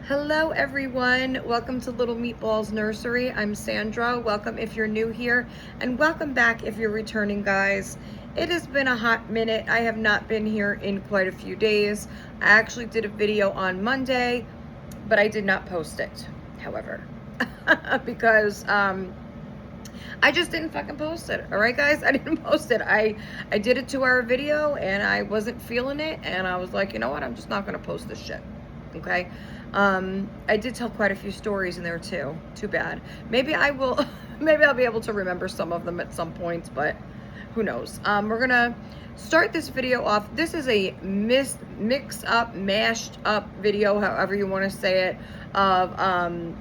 Hello everyone, welcome to Little Meatballs Nursery. I'm Sandra. Welcome if you're new here, and welcome back if you're returning, guys. It has been a hot minute. I have not been here in quite a few days. I actually did a video on Monday, but I did not post it, however, because I just didn't fucking post it. All right, guys, I didn't post it. I did a 2-hour video and I wasn't feeling it, and I was like, you know what, I'm just not gonna post this shit. Okay. I did tell quite a few stories in there too. Too bad. Maybe I will, maybe I'll be able to remember some of them at some point, but who knows. We're gonna start this video off. This is a mix up, mashed up video, however you want to say it, of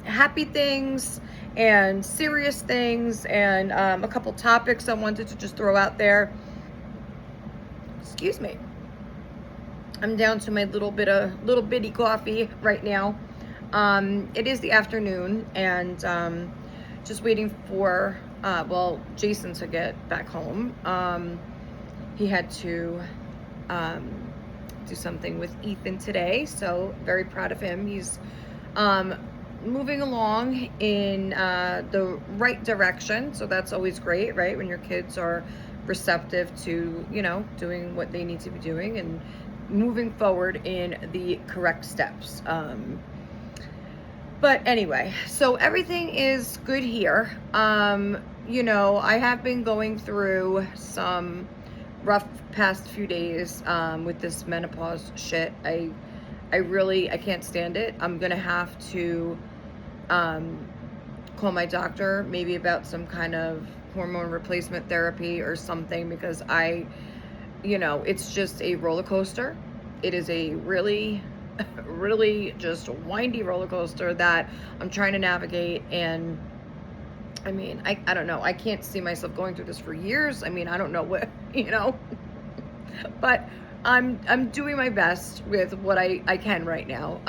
happy things and serious things, and a couple topics I wanted to just throw out there. Excuse me. I'm down to my little bitty coffee right now. It is the afternoon, and just waiting for Jason to get back home. He had to do something with Ethan today, so very proud of him. He's moving along in the right direction, so that's always great, right? When your kids are receptive to, you know, doing what they need to be doing and moving forward in the correct steps. But anyway, so everything is good here. You know, I have been going through some rough past few days with this menopause shit. I can't stand it. I'm gonna have to call my doctor, maybe about some kind of hormone replacement therapy or something, because you know, it's just a roller coaster. It is a really, really just windy roller coaster that I'm trying to navigate. And I mean, I don't know. I can't see myself going through this for years. I mean, I don't know what, you know, but I'm doing my best with what I can right now.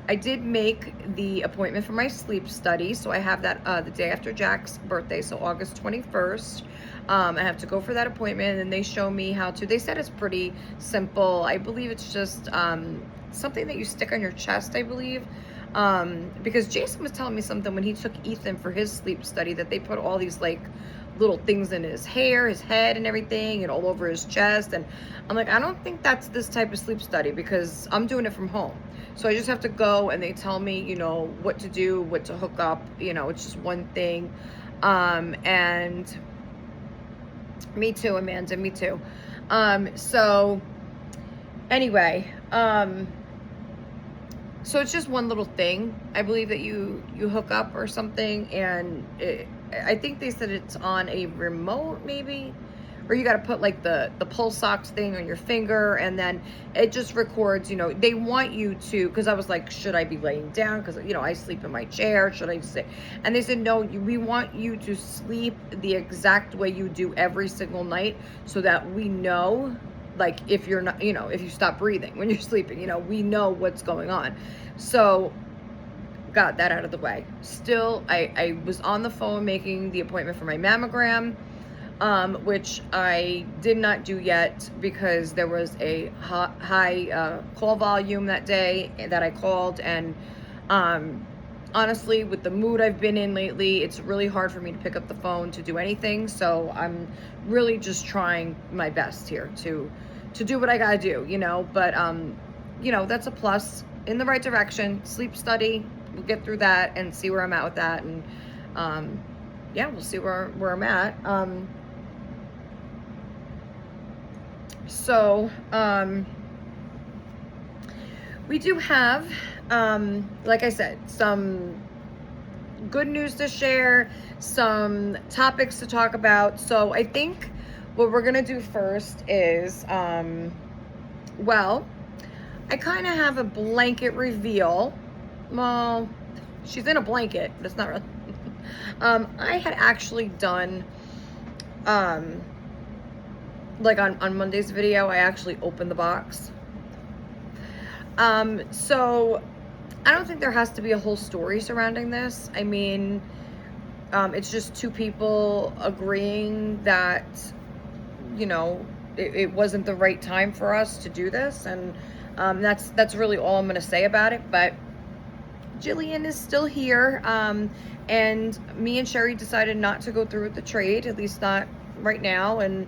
I did make the appointment for my sleep study, so I have that the day after Jack's birthday, so August 21st. I have to go for that appointment, and they show me how to. They said it's pretty simple. I believe it's just something that you stick on your chest, I believe. Because Jason was telling me something when he took Ethan for his sleep study, that they put all these like little things in his hair, his head and everything, and all over his chest. And I'm like, I don't think that's this type of sleep study, because I'm doing it from home. So I just have to go, and they tell me, you know, what to do, what to hook up, you know, it's just one thing. And me too, Amanda, me too. So anyway, so it's just one little thing, I believe, that you hook up or something, and I think they said it's on a remote, maybe, or you got to put like the pulse ox thing on your finger, and then it just records, you know. They want you to, because I was like, should I be laying down, because, you know, I sleep in my chair, should I sit? And they said, no, we want you to sleep the exact way you do every single night, so that we know, like, if you're not, you know, if you stop breathing when you're sleeping, you know, we know what's going on. So got that out of the way. Still, I was on the phone making the appointment for my mammogram, which I did not do yet, because there was a high call volume that day that I called. And honestly, with the mood I've been in lately, it's really hard for me to pick up the phone to do anything. So I'm really just trying my best here to do what I gotta do, you know. But you know, that's a plus in the right direction. Sleep study, we'll get through that and see where I'm at with that. And yeah, we'll see where I'm at. So we do have, like I said, some good news to share, some topics to talk about. So I think what we're gonna do first is, well, I kind of have a blanket reveal. Well, she's in a blanket, but it's not really. I had actually done, like on Monday's video, I actually opened the box. So I don't think there has to be a whole story surrounding this. I mean, it's just two people agreeing that, you know, it wasn't the right time for us to do this, and that's really all I'm going to say about it. But Jillian is still here, and me and Sherry decided not to go through with the trade, at least not right now. And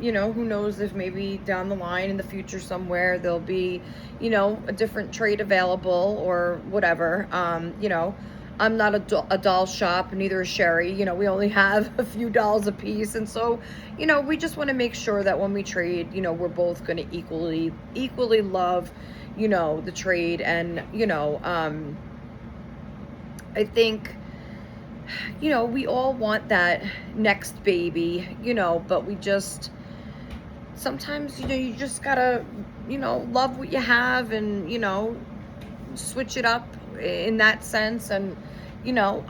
you know, who knows if maybe down the line in the future somewhere there'll be, you know, a different trade available or whatever. You know, I'm not a doll shop, neither is Sherry. You know, we only have a few dolls a piece, and so, you know, we just want to make sure that when we trade, you know, we're both going to equally love, you know, the trade. And you know, I think, you know, we all want that next baby, you know, but we just sometimes, you know, you just gotta, you know, love what you have, and you know, switch it up in that sense. And you know,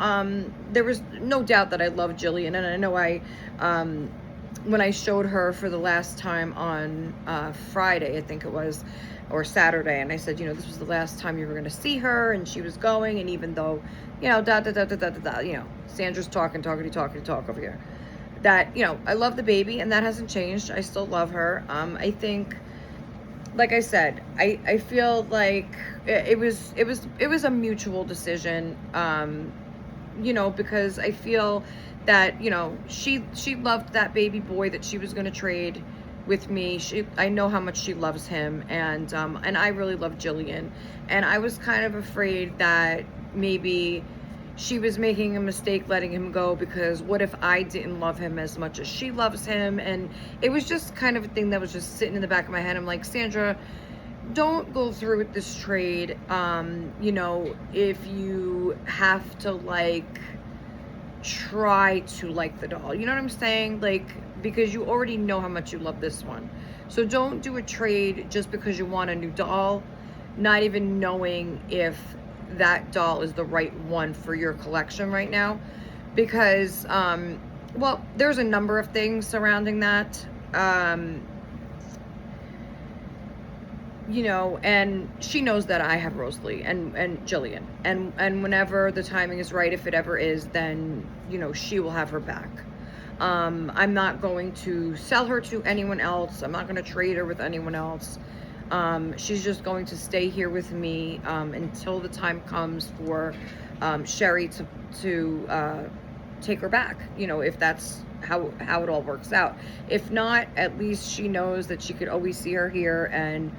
there was no doubt that I love Jillian, and I know when I showed her for the last time on Friday, I think it was, or Saturday, and I said, you know, this was the last time you were going to see her, and she was going, and even though, you know, you know, Sandra's talking over here, that, you know, I love the baby, and that hasn't changed. I still love her. I think, like I said, I feel like it was a mutual decision, you know, because I feel that, you know, she loved that baby boy that she was going to trade with me. I know how much she loves him, and I really love Jillian, and I was kind of afraid that maybe she was making a mistake letting him go, because what if I didn't love him as much as she loves him? And it was just kind of a thing that was just sitting in the back of my head. I'm like, Sandra, don't go through with this trade, you know, if you have to like try to like the doll, you know what I'm saying? Like, because you already know how much you love this one. So don't do a trade just because you want a new doll, not even knowing if that doll is the right one for your collection right now. Because well, there's a number of things surrounding that, you know, and she knows that I have Rosalie and Jillian, and whenever the timing is right, if it ever is, then, you know, she will have her back. I'm not going to sell her to anyone else. I'm not going to trade her with anyone else. She's just going to stay here with me until the time comes for Sherry to take her back, you know, if that's how it all works out. If not, at least she knows that she could always see her here, and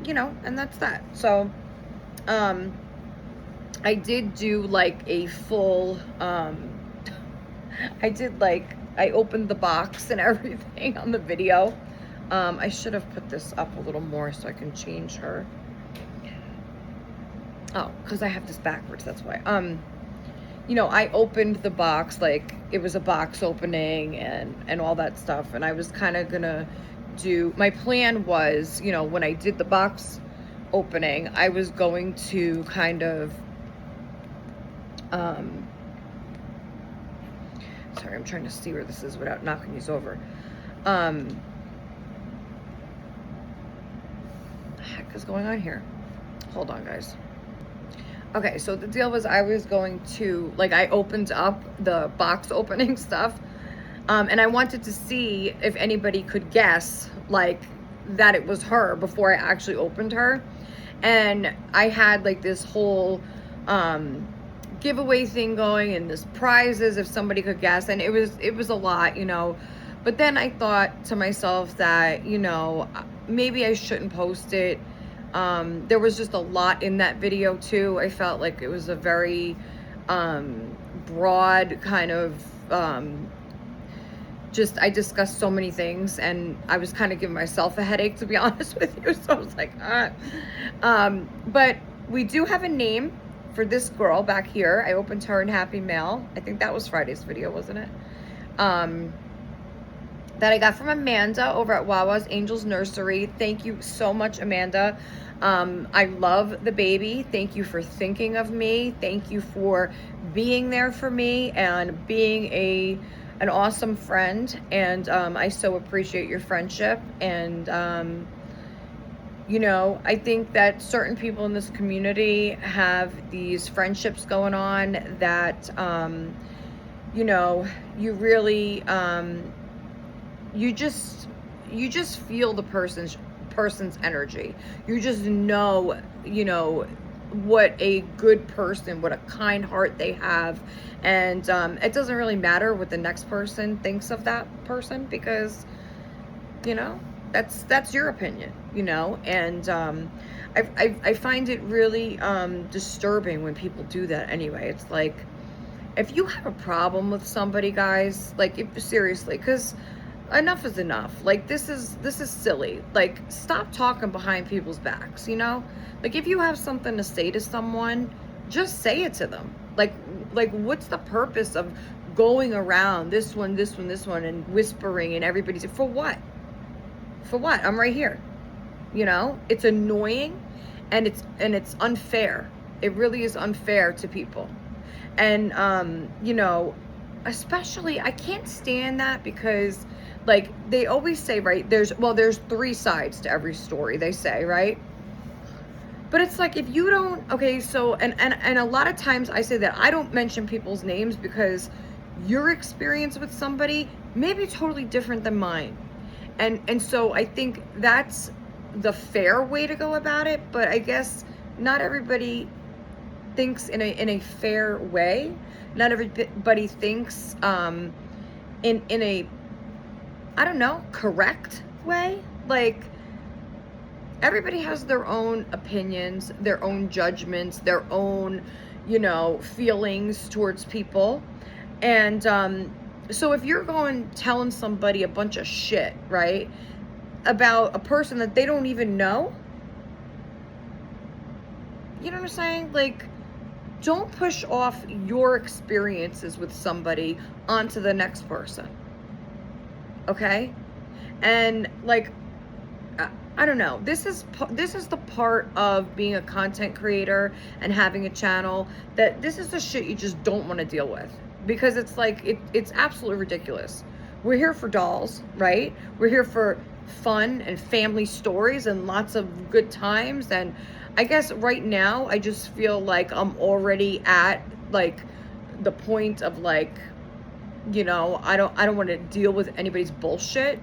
you know, and that's that. So I did do like a full I opened the box and everything on the video. I should have put this up a little more so I can change her. Oh, because I have this backwards, that's why. You know, I opened the box like it was a box opening, and all that stuff, and I was kind of gonna do, my plan was, you know, when I did the box opening, I was going to kind of sorry, I'm trying to see where this is without knocking these over. The heck is going on here? Hold on, guys. Okay, so the deal was I was going to, like, I opened up the box opening stuff, and I wanted to see if anybody could guess, like, that it was her before I actually opened her. And I had, like, this whole giveaway thing going, and this prizes if somebody could guess, and it was a lot, you know. But then I thought to myself that, you know, maybe I shouldn't post it. There was just a lot in that video too. I felt like it was a very broad kind of just, I discussed so many things, and I was kind of giving myself a headache, to be honest with you. So I was like, but we do have a name for this girl back here. I opened her in Happy Mail. I think that was Friday's video, wasn't it? That I got from Amanda over at Wawa's Angels Nursery. Thank you so much, Amanda. I love the baby. Thank you for thinking of me. Thank you for being there for me and being an awesome friend. And I so appreciate your friendship. And you know, I think that certain people in this community have these friendships going on that, you know, you really, you just feel the person's person's energy. You just know, you know, what a good person, what a kind heart they have. And it doesn't really matter what the next person thinks of that person, because, you know, that's your opinion, you know. And I find it really disturbing when people do that anyway. It's like, if you have a problem with somebody, guys, like, if, seriously, because enough is enough. Like, this is silly. Like, stop talking behind people's backs, you know? Like, if you have something to say to someone, just say it to them. Like what's the purpose of going around this one, and whispering, and everybody's, for what? For what? I'm right here. You know, it's annoying, and it's unfair. It really is unfair to people. And you know, especially, I can't stand that, because, like, they always say, right, there's 3 sides to every story, they say, right? But it's like, if you don't, okay, so, and a lot of times I say that I don't mention people's names, because your experience with somebody may be totally different than mine. And so I think that's the fair way to go about it. But I guess not everybody thinks in a fair way. Not everybody thinks in a, I don't know, correct way. Like, everybody has their own opinions, their own judgments, their own, you know, feelings towards people. And so if you're telling somebody a bunch of shit, right, about a person that they don't even know, you know what I'm saying? Like, don't push off your experiences with somebody onto the next person. Okay? And, like, I don't know. This is the part of being a content creator and having a channel, that this is the shit you just don't want to deal with, because it's like, it's absolutely ridiculous. We're here for dolls, right? We're here for fun and family stories and lots of good times. And I guess right now I just feel like I'm already at, like, the point of, like, you know, I don't want to deal with anybody's bullshit.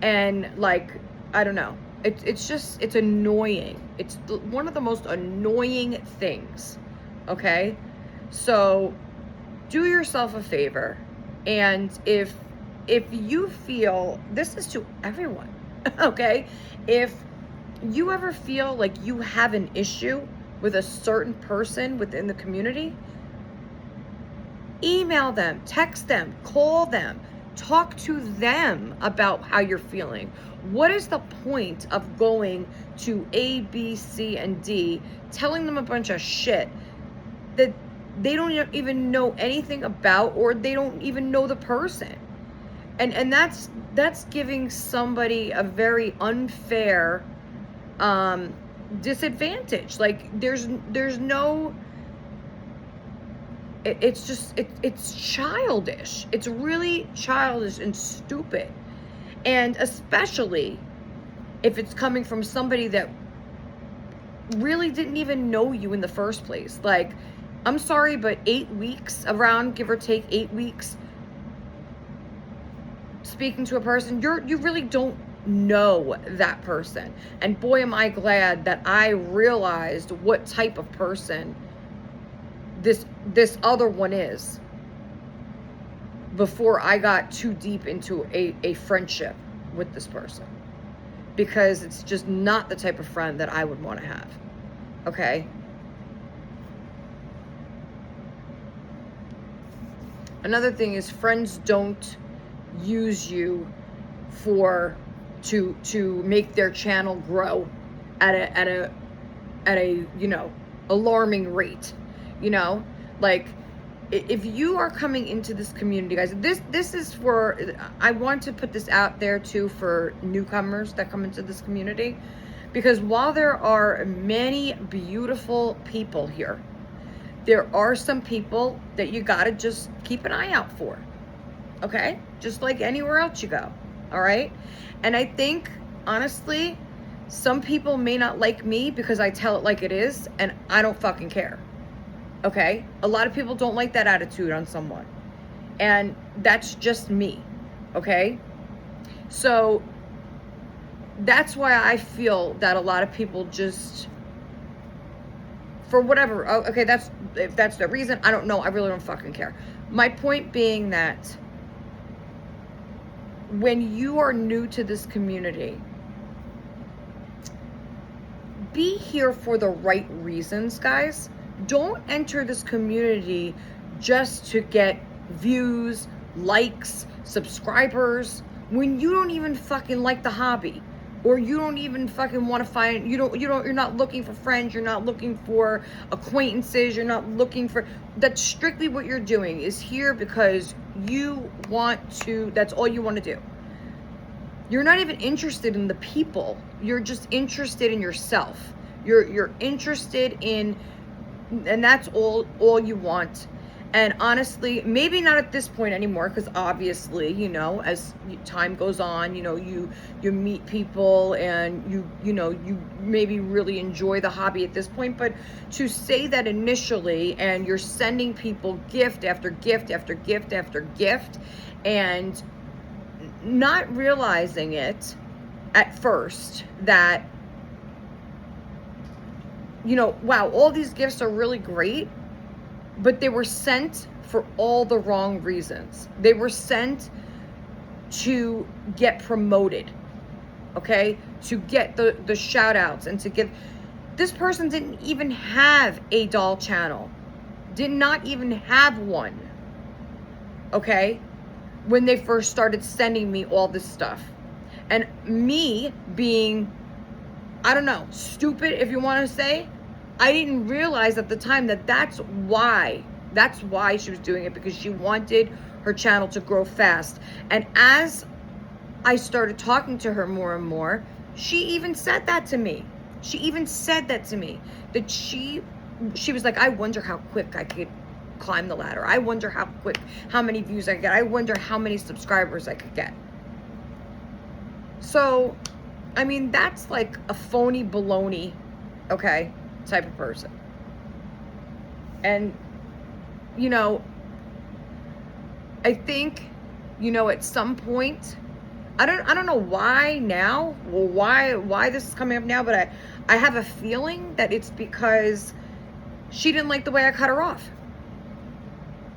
And, like, I don't know. It's just, it's annoying. It's one of the most annoying things. Okay? So do yourself a favor. And if you feel, this is to everyone, okay? If you ever feel like you have an issue with a certain person within the community, email them, text them, call them, talk to them about how you're feeling. What is the point of going to A, B, C, and D, telling them a bunch of shit that they don't even know anything about, or they don't even know the person? And that's giving somebody a very unfair disadvantage. Like, there's no, it's just, it's childish. It's really childish and stupid. And especially if it's coming from somebody that really didn't even know you in the first place. Like, I'm sorry, but 8 weeks, around, give or take 8 weeks, speaking to a person, you really don't know that person. And boy, am I glad that I realized what type of person this other one is before I got too deep into a friendship with this person, because it's just not the type of friend that I would want to have. Okay? Another thing is, friends don't use you to make their channel grow at a you know, alarming rate. You know, like, if you are coming into this community, guys, this is for, I want to put this out there too for newcomers that come into this community, because while there are many beautiful people here, there are some people that you gotta just keep an eye out for. Okay? Just like anywhere else you go. All right? And I think, honestly, some people may not like me because I tell it like it is, and I don't fucking care. Okay? A lot of people don't like that attitude on someone. And that's just me. Okay? So that's why I feel that a lot of people just, for whatever, okay, if that's the reason, I don't know, I really don't fucking care. My point being that when you are new to this community, be here for the right reasons, guys. Don't enter this community just to get views, likes, subscribers, when you don't even fucking like the hobby, or you don't even fucking want to find, you're not looking for friends, you're not looking for acquaintances, you're not looking for, that's strictly what you're doing, is here because you want to, that's all you want to do. You're not even interested in the people. You're just interested in yourself. You're interested in, and that's all you want. And honestly, maybe not at this point anymore, because obviously, you know, as time goes on, you know, you meet people and you maybe really enjoy the hobby at this point. But to say that initially, and you're sending people gift after gift after gift after gift, and not realizing it at first that, you know, wow, all these gifts are really great, but they were sent for all the wrong reasons. They were sent to get promoted, okay? To get the shout outs and to get, this person didn't even have a doll channel, did not even have one, okay? When they first started sending me all this stuff. And me being, I don't know, stupid, if you want to say, I didn't realize at the time that that's why she was doing it, because she wanted her channel to grow fast. And as I started talking to her more and more, she even said that to me. That she was like, I wonder how quick I could climb the ladder. I wonder how many views I could get. I wonder how many subscribers I could get. So, I mean, that's like a phony baloney, okay, type of person. And, you know, I think, you know, at some point, I don't know why now, or why this is coming up now, but I have a feeling that it's because she didn't like the way I cut her off.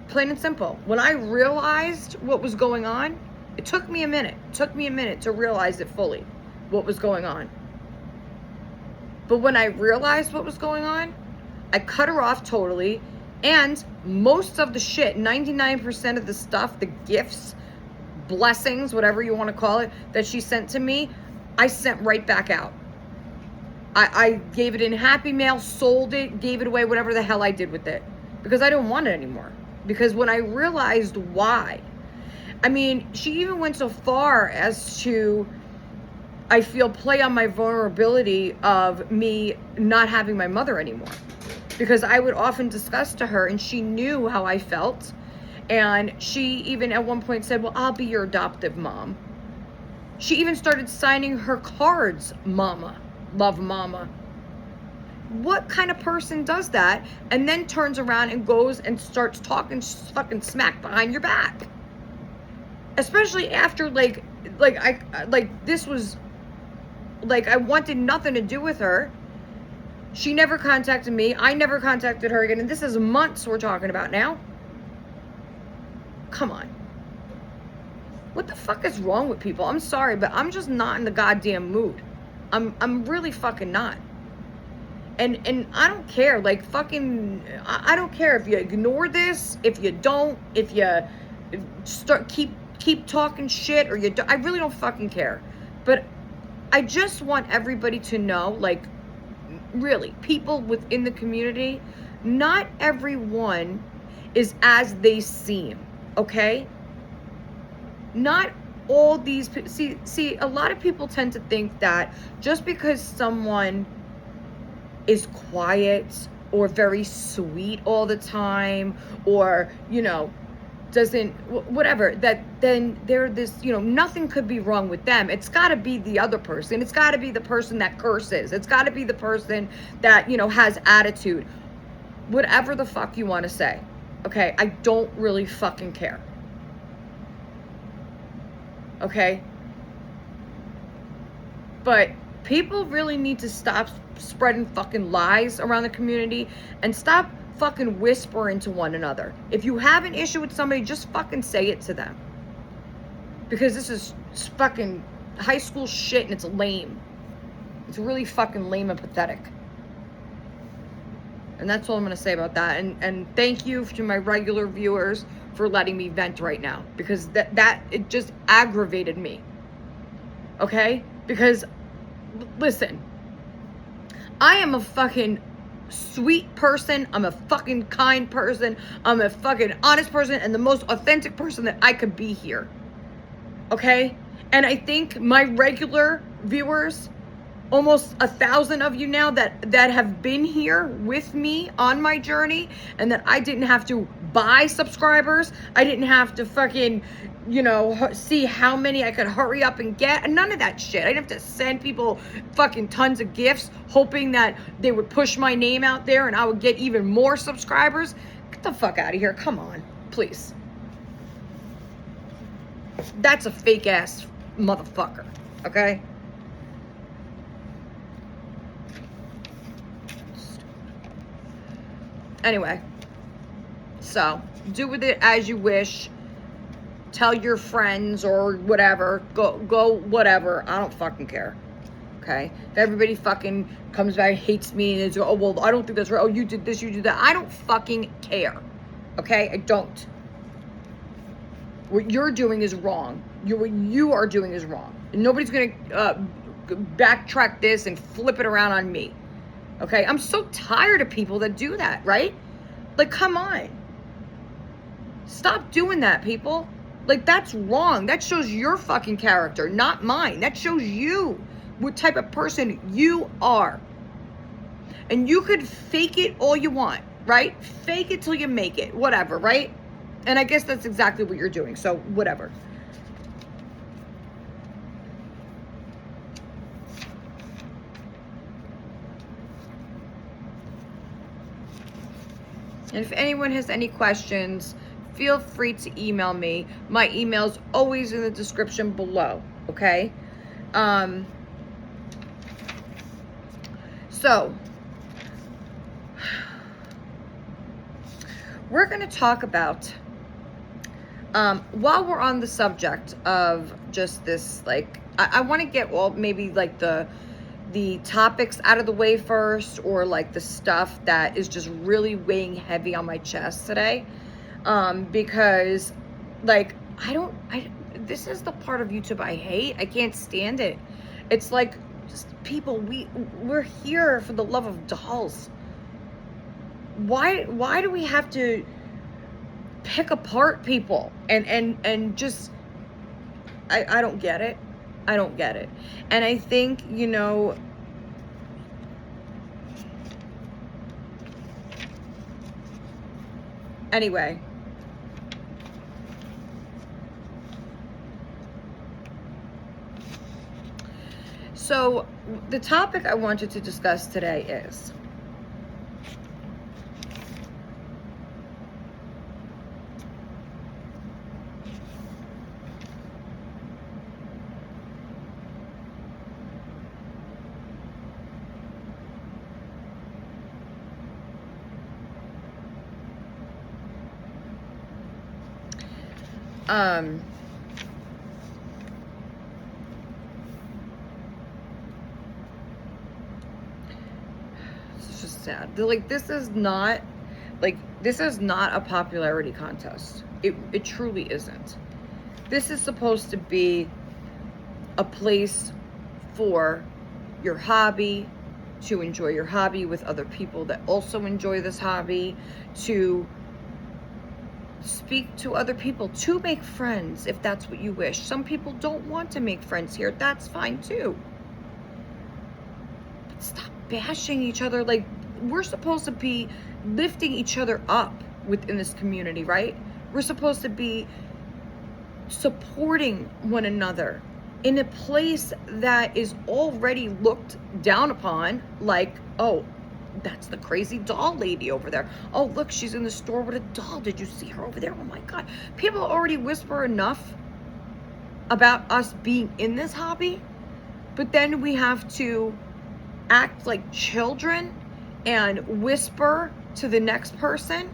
Plain and simple. When I realized what was going on, it took me a minute. It took me a minute to realize it fully, what was going on. But when I realized what was going on, I cut her off totally. And most of the shit, 99% of the stuff, the gifts, blessings, whatever you want to call it, that she sent to me, I sent right back out. I gave it in Happy Mail, sold it, gave it away, whatever the hell I did with it. Because I didn't want it anymore. Because when I realized why, I mean, she even went so far as to, I feel, play on my vulnerability of me not having my mother anymore. Because I would often discuss to her, and she knew how I felt. And she even at one point said, well, I'll be your adoptive mom. She even started signing her cards, Mama, love Mama. What kind of person does that and then turns around and goes and starts talking fucking smack behind your back? Especially after like this was like, I wanted nothing to do with her. She never contacted me. I never contacted her again. And this is months we're talking about now. Come on. What the fuck is wrong with people? I'm sorry, but I'm just not in the goddamn mood. I'm really fucking not. And I don't care, like fucking, I don't care if you ignore this, if you don't, if you start keep talking shit, or you don't, I really don't fucking care. But I just want everybody to know, like, really, people within the community, not everyone is as they seem, okay? Not all these people, see, a lot of people tend to think that just because someone is quiet or very sweet all the time, or, you know, doesn't, whatever, that then they're this, you know, nothing could be wrong with them. It's got to be the other person. It's got to be the person that curses. It's got to be the person that, you know, has attitude. Whatever the fuck you want to say. Okay? I don't really fucking care. Okay? But people really need to stop spreading fucking lies around the community and stop fucking whispering to one another. If you have an issue with somebody, just fucking say it to them. Because this is fucking high school shit and it's lame. It's really fucking lame and pathetic. And that's all I'm going to say about that. And thank you to my regular viewers for letting me vent right now. Because that it just aggravated me. Okay? Because, listen, I am a fucking sweet person. I'm a fucking kind person. I'm a fucking honest person and the most authentic person that I could be here. Okay? And I think my regular viewers, almost 1,000 of you now that have been here with me on my journey, and that I didn't have to buy subscribers. I didn't have to fucking, see how many I could hurry up and get. And none of that shit. I didn't have to send people fucking tons of gifts hoping that they would push my name out there and I would get even more subscribers. Get the fuck out of here. Come on, please. That's a fake ass motherfucker. Okay? Anyway, so do with it as you wish. Tell your friends or whatever. Go whatever. I don't fucking care. Okay? If everybody fucking comes back and hates me and is, oh, well, I don't think that's right. Oh, you did this, you did that. I don't fucking care. Okay? I don't. What you're doing is wrong. What you are doing is wrong. And nobody's going to backtrack this and flip it around on me. Okay? I'm so tired of people that do that, right? Like, come on. Stop doing that, people. Like, that's wrong. That shows your fucking character, not mine. That shows you what type of person you are. And you could fake it all you want, right? Fake it till you make it. Whatever, right? And I guess that's exactly what you're doing. So, whatever. And if anyone has any questions, feel free to email me. My email's always in the description below, okay? So, we're going to talk about, while we're on the subject of just this, like, I want to get all, maybe like the topics out of the way first, or like the stuff that is just really weighing heavy on my chest today. Because like, this is the part of YouTube I hate. I can't stand it. It's like, just people, we're here for the love of dolls. Why do we have to pick apart people and just, I don't get it. I don't get it. And I think, anyway. So the topic I wanted to discuss today is it's just sad. Like, this is not a popularity contest. It truly isn't. This is supposed to be a place for your hobby, to enjoy your hobby with other people that also enjoy this hobby, to speak to other people, to make friends if that's what you wish. Some people don't want to make friends here. That's fine too. But stop bashing each other. Like, we're supposed to be lifting each other up within this community, right? We're supposed to be supporting one another in a place that is already looked down upon, like, oh, that's the crazy doll lady over there. Oh, look, she's in the store with a doll. Did you see her over there? Oh my God. People already whisper enough about us being in this hobby but then we have to act like children and whisper to the next person.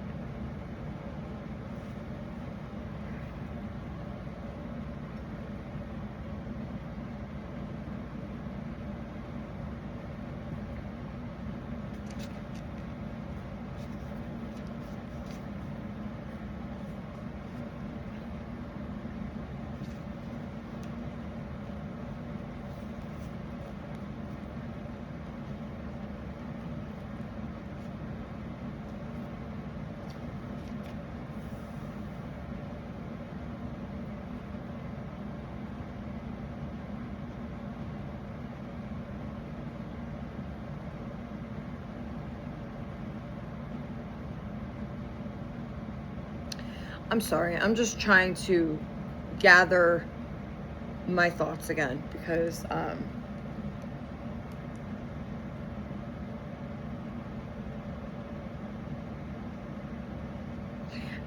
I'm sorry, I'm just trying to gather my thoughts again because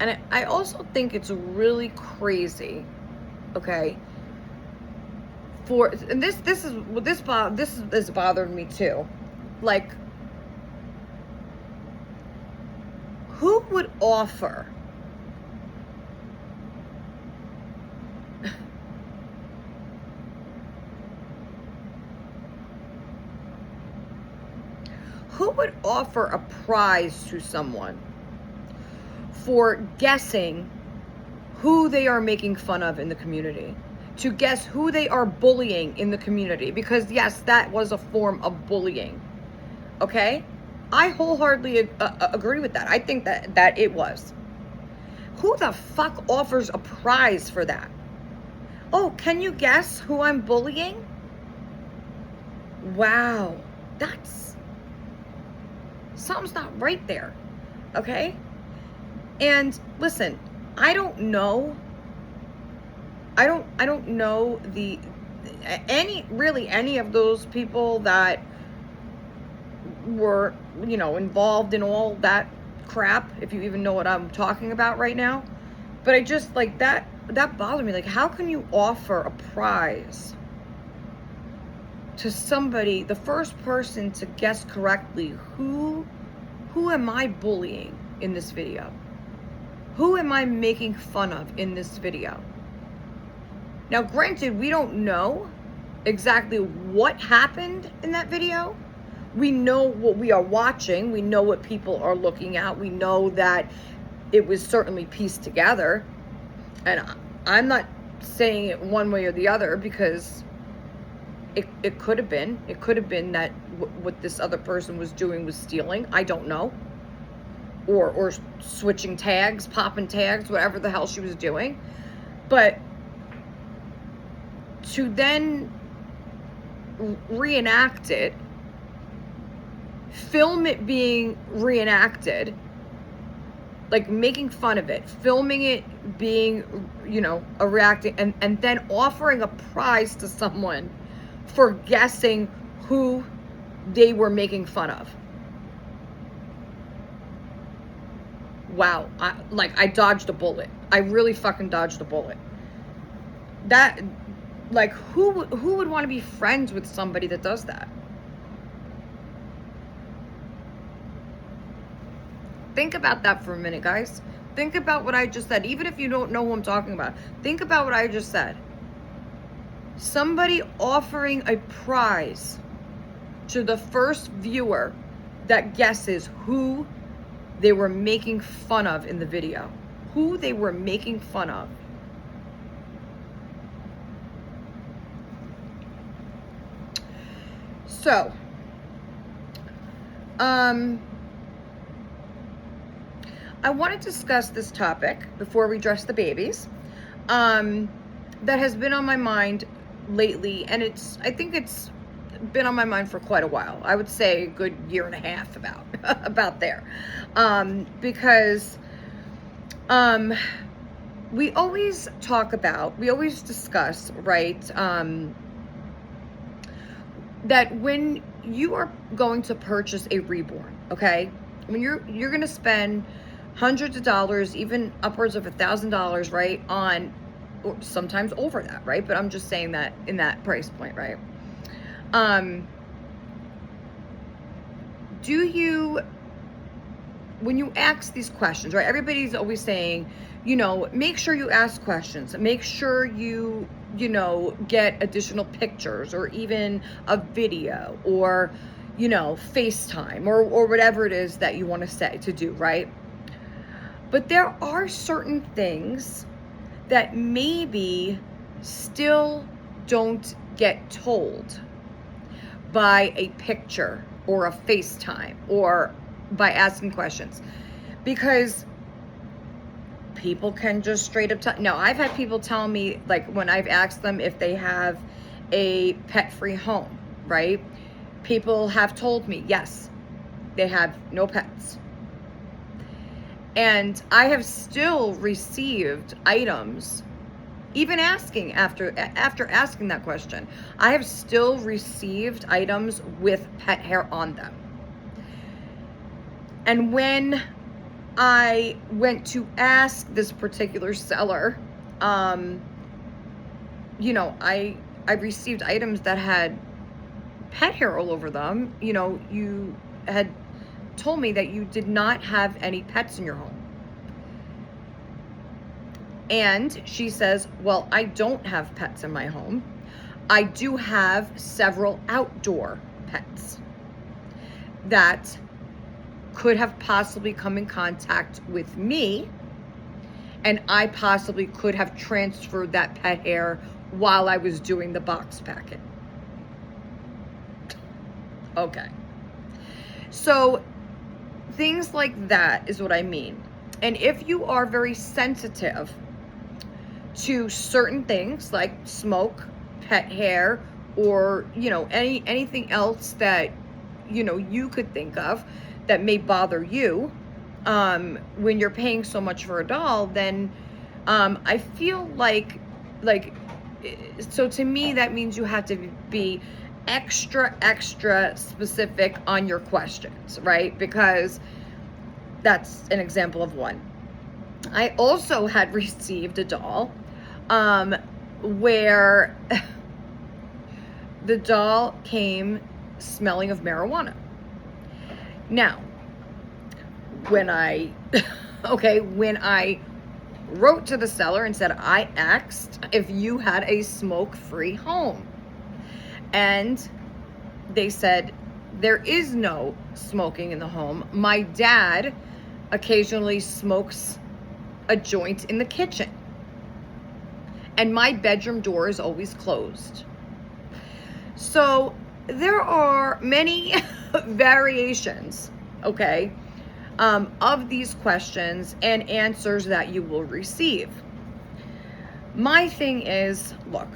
and I also think it's really crazy, okay? And this is bothering me too. Like, who would offer who would offer a prize to someone for guessing who they are making fun of in the community? To guess who they are bullying in the community? Because yes, that was a form of bullying. Okay? I wholeheartedly agree with that. I think that it was. Who the fuck offers a prize for that? Oh, can you guess who I'm bullying? Wow. Something's not right there. Okay? And listen, I don't know any of those people that were, involved in all that crap, if you even know what I'm talking about right now. But I just, like, that bothered me. Like, how can you offer a prize to somebody, the first person to guess correctly, who am I bullying in this video? Who am I making fun of in this video? Now, granted, we don't know exactly what happened in that video. We know what we are watching. We know what people are looking at. We know that it was certainly pieced together. And I'm not saying it one way or the other because it could have been. It could have been that what this other person was doing was stealing. I don't know. Or switching tags, popping tags, whatever the hell she was doing. But to then reenact it, film it being reenacted, like making fun of it, filming it being, a reacting, and then offering a prize to someone for guessing who they were making fun of. Wow, I dodged a bullet. I really fucking dodged a bullet. That, like, who would want to be friends with somebody that does that? Think about that for a minute, guys. Think about what I just said. Even if you don't know who I'm talking about, think about what I just said. Somebody offering a prize to the first viewer that guesses who they were making fun of in the video. Who they were making fun of. So, I want to discuss this topic before we dress the babies, that has been on my mind lately, and I think it's been on my mind for quite a while. I would say a good year and a half about there, because we always discuss, right, that when you are going to purchase a Reborn, okay, when you're going to spend hundreds of dollars, even upwards of $1,000, right, on, or sometimes over that, right, but I'm just saying that in that price point, right, Do you, when you ask these questions, right? Everybody's always saying, make sure you ask questions. Make sure you get additional pictures or even a video or, FaceTime or whatever it is that you want to say to do, right? But there are certain things that maybe still don't get told by a picture or a FaceTime or by asking questions, because people can just straight up tell. Now, I've had people tell me, like, when I've asked them if they have a pet-free home, right? People have told me, yes, they have no pets. And I have still received items, even asking after asking that question, I have still received items with pet hair on them. And when I went to ask this particular seller, I received items that had pet hair all over them. You had told me that you did not have any pets in your home. And she says, well, I don't have pets in my home. I do have several outdoor pets that could have possibly come in contact with me, and I possibly could have transferred that pet hair while I was doing the box packing. Okay. So things like that is what I mean. And if you are very sensitive to certain things like smoke, pet hair, or anything else that you could think of that may bother you when you're paying so much for a doll, then I feel like so to me that means you have to be extra specific on your questions, right? Because that's an example of one. I also had received a doll where the doll came smelling of marijuana. Now, when I wrote to the seller and said, I asked if you had a smoke-free home, and they said, there is no smoking in the home. My dad occasionally smokes a joint in the kitchen, and my bedroom door is always closed. So there are many variations, okay, of these questions and answers that you will receive. My thing is, look,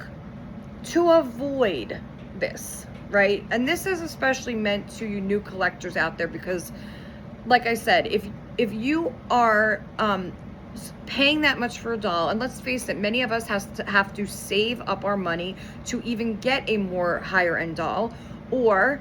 to avoid this, right? And this is especially meant to you new collectors out there, because like I said, if you are paying that much for a doll, and let's face it, many of us have to save up our money to even get a more higher end doll, or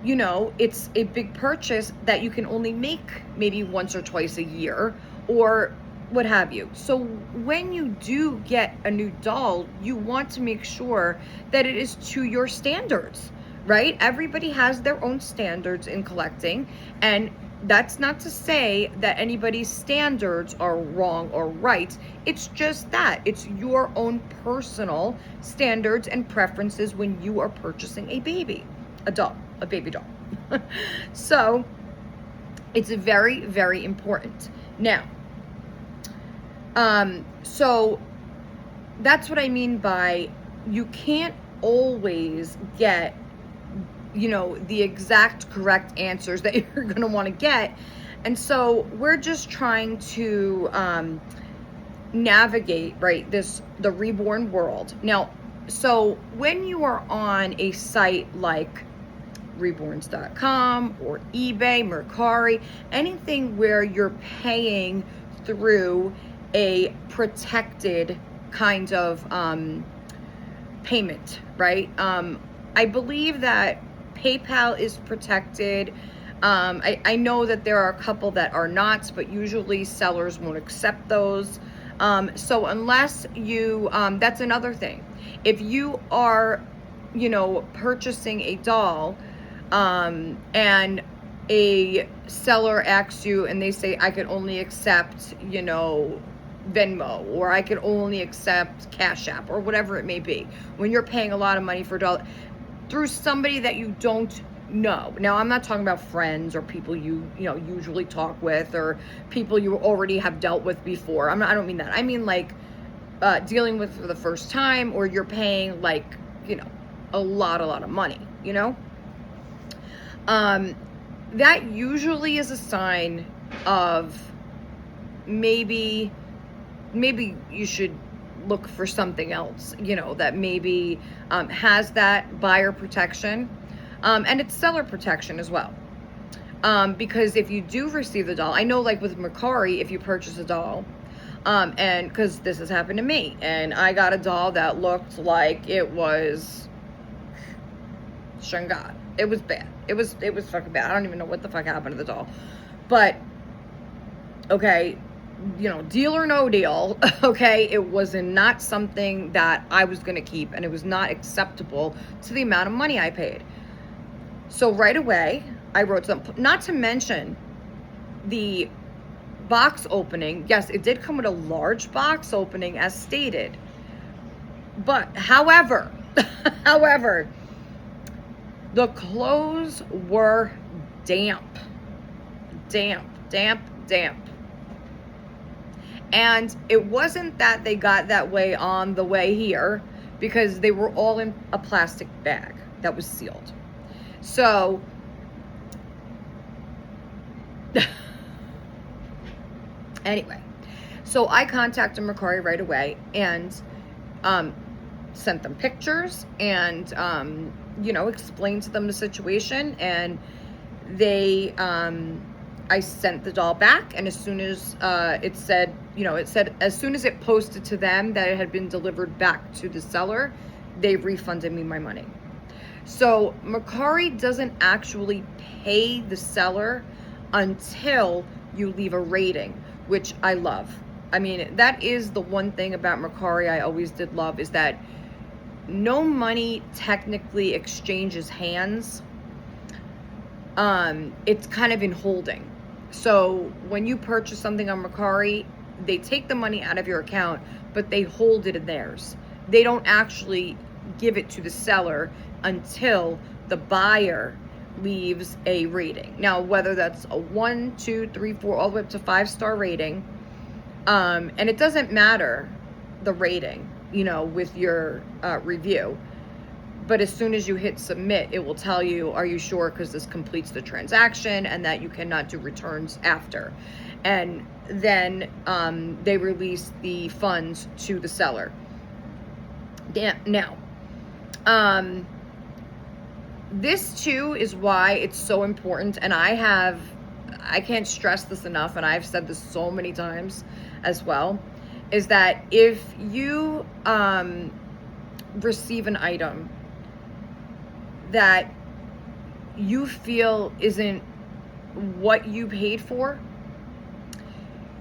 it's a big purchase that you can only make maybe once or twice a year or what have you. So when you do get a new doll, you want to make sure that it is to your standards, right? Everybody has their own standards in collecting, and that's not to say that anybody's standards are wrong or right. It's just that it's your own personal standards and preferences when you are purchasing a baby doll. So it's very, very important. Now, so that's what I mean by you can't always get the exact correct answers that you're going to want to get. And so we're just trying to navigate, right, the Reborn world. Now, so when you are on a site like reborns.com or eBay, Mercari, anything where you're paying through a protected kind of payment, right? I believe that PayPal is protected. I know that there are a couple that are not, but usually sellers won't accept those. So unless you, that's another thing. If you are purchasing a doll, and a seller asks you and they say, I can only accept, Venmo, or I can only accept Cash App, or whatever it may be, when you're paying a lot of money for a doll through somebody that you don't know. Now, I'm not talking about friends or people you usually talk with, or people you already have dealt with before. I don't mean that. I mean like dealing with for the first time, or you're paying like, a lot of money, that usually is a sign of maybe you should look for something else, that maybe has that buyer protection, and it's seller protection as well. Because if you do receive the doll, I know like with Mercari, if you purchase a doll, and because this has happened to me, and I got a doll that looked like it was Shanghai. It was bad. It was fucking bad. I don't even know what the fuck happened to the doll. But, okay, deal or no deal, okay, it was not something that I was going to keep, and it was not acceptable to the amount of money I paid. So right away, I wrote something, not to mention the box opening. Yes, it did come with a large box opening as stated. But, however, the clothes were damp. And it wasn't that they got that way on the way here, because they were all in a plastic bag that was sealed. So, anyway, so I contacted Mercari right away and sent them pictures and, explained to them the situation, and they, I sent the doll back, and as soon as it said as soon as it posted to them that it had been delivered back to the seller, they refunded me my money. So Mercari doesn't actually pay the seller until you leave a rating, which I love. I mean, that is the one thing about Mercari I always did love, is that no money technically exchanges hands. It's kind of in holding. So when you purchase something on Mercari, they take the money out of your account, but they hold it in theirs. They don't actually give it to the seller until the buyer leaves a rating. Now, whether that's a 1, 2, 3, 4, all the way up to 5-star rating, and it doesn't matter the rating, with your review. But as soon as you hit submit, it will tell you, are you sure, because this completes the transaction, and that you cannot do returns after. And then they release the funds to the seller. Now, this too is why it's so important, and I can't stress this enough, and I've said this so many times as well, is that if you receive an item that you feel isn't what you paid for,